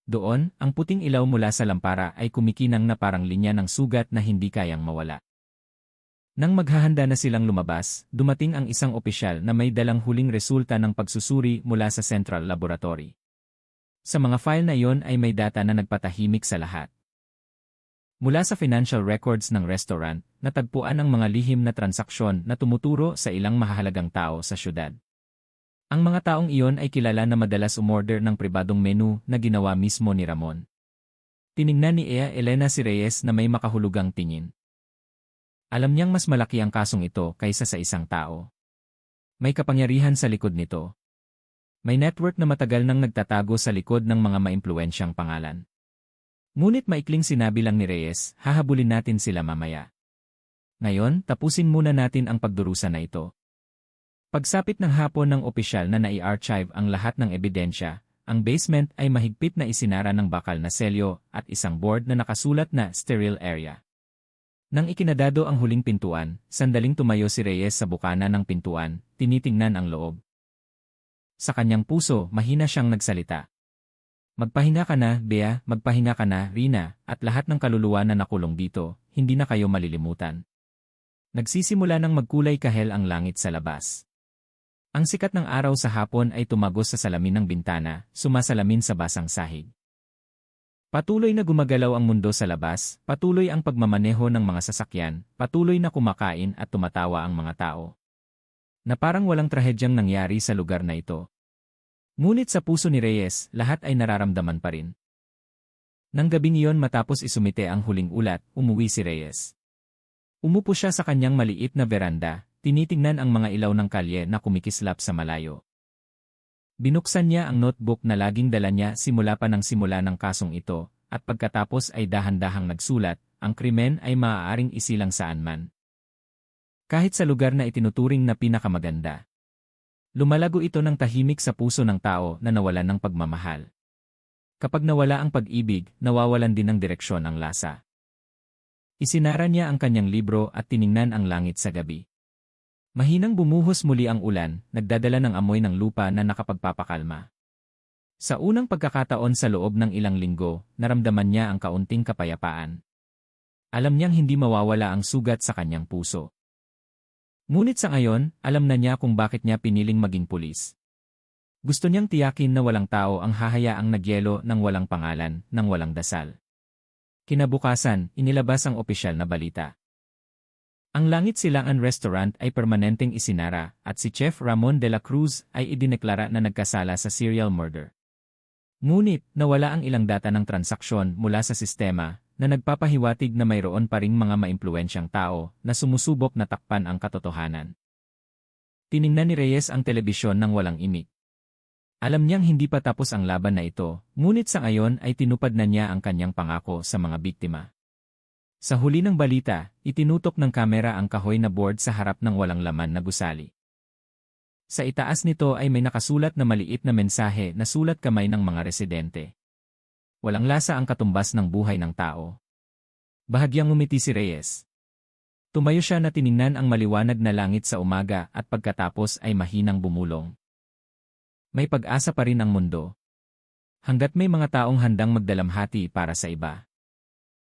Doon, ang puting ilaw mula sa lampara ay kumikinang na parang linya ng sugat na hindi kayang mawala. Nang maghahanda na silang lumabas, dumating ang isang opisyal na may dalang huling resulta ng pagsusuri mula sa Central Laboratory. Sa mga file na iyon ay may data na nagpatahimik sa lahat. Mula sa financial records ng restaurant, natagpuan ang mga lihim na transaksyon na tumuturo sa ilang mahahalagang tao sa syudad. Ang mga taong iyon ay kilala na madalas umorder ng pribadong menu na ginawa mismo ni Ramon. Tiningnan ni Elena si Reyes na may makahulugang tingin. Alam niyang mas malaki ang kasong ito kaysa sa isang tao. May kapangyarihan sa likod nito. May network na matagal nang nagtatago sa likod ng mga maimpluwensyang pangalan. Ngunit maikling sinabi lang ni Reyes, hahabulin natin sila mamaya. Ngayon, tapusin muna natin ang pagdurusa na ito. Pagsapit ng hapon ng opisyal na nai-archive ang lahat ng ebidensya, ang basement ay mahigpit na isinara ng bakal na selyo at isang board na nakasulat na sterile area. Nang ikinadado ang huling pintuan, sandaling tumayo si Reyes sa bukana ng pintuan, tinitingnan ang loob. Sa kanyang puso, mahina siyang nagsalita. Magpahinga ka na, Bea, magpahinga ka na, Rina, at lahat ng kaluluwa na nakulong dito, hindi na kayo malilimutan. Nagsisimula ng magkulay kahel ang langit sa labas. Ang sikat ng araw sa hapon ay tumagos sa salamin ng bintana, sumasalamin sa basang sahig. Patuloy na gumagalaw ang mundo sa labas, patuloy ang pagmamaneho ng mga sasakyan, patuloy na kumakain at tumatawa ang mga tao. Na parang walang trahedyang nangyari sa lugar na ito. Ngunit sa puso ni Reyes, lahat ay nararamdaman pa rin. Nang gabing iyon matapos isumite ang huling ulat, umuwi si Reyes. Umupo siya sa kanyang maliit na veranda, tinitingnan ang mga ilaw ng kalye na kumikislap sa malayo. Binuksan niya ang notebook na laging dala niya simula pa ng simula ng kasong ito, at pagkatapos ay dahan-dahang nagsulat, ang krimen ay maaaring isilang saan man. Kahit sa lugar na itinuturing na pinakamaganda. Lumalago ito ng tahimik sa puso ng tao na nawalan ng pagmamahal. Kapag nawala ang pag-ibig, nawawalan din ng direksyon ang lasa. Isinara niya ang kanyang libro at tiningnan ang langit sa gabi. Mahinang bumuhos muli ang ulan, nagdadala ng amoy ng lupa na nakapagpapakalma. Sa unang pagkakataon sa loob ng ilang linggo, naramdaman niya ang kaunting kapayapaan. Alam niyang hindi mawawala ang sugat sa kanyang puso. Ngunit sa ngayon, alam na niya kung bakit niya piniling maging pulis. Gusto niyang tiyakin na walang tao ang hahayaang nagyelo ng walang pangalan, ng walang dasal. Kinabukasan, inilabas ang opisyal na balita. Ang Langit Silangan Restaurant ay permanenteng isinara at si Chef Ramon de la Cruz ay idineklara na nagkasala sa serial murder. Ngunit, nawala ang ilang data ng transaksyon mula sa sistema na nagpapahiwatig na mayroon pa ring mga maimpluwensyang tao na sumusubok na takpan ang katotohanan. Tiningnan ni Reyes ang telebisyon ng walang imik. Alam niyang hindi pa tapos ang laban na ito, ngunit sa ngayon ay tinupad na niya ang kanyang pangako sa mga biktima. Sa huli ng balita, itinutok ng kamera ang kahoy na board sa harap ng walang laman na gusali. Sa itaas nito ay may nakasulat na maliit na mensahe na sulat kamay ng mga residente. Walang lasa ang katumbas ng buhay ng tao. Bahagyang ngumiti si Reyes. Tumayo siya na tiningnan ang maliwanag na langit sa umaga at pagkatapos ay mahinang bumulong. May pag-asa pa rin ang mundo. Hanggat may mga taong handang magdalamhati para sa iba.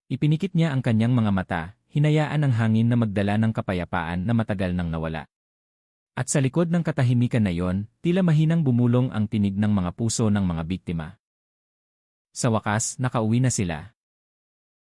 Ipinikit niya ang kanyang mga mata, hinayaan ang hangin na magdala ng kapayapaan na matagal nang nawala. At sa likod ng katahimikan na iyon, tila mahinang bumulong ang tinig ng mga puso ng mga biktima. Sa wakas, nakauwi na sila.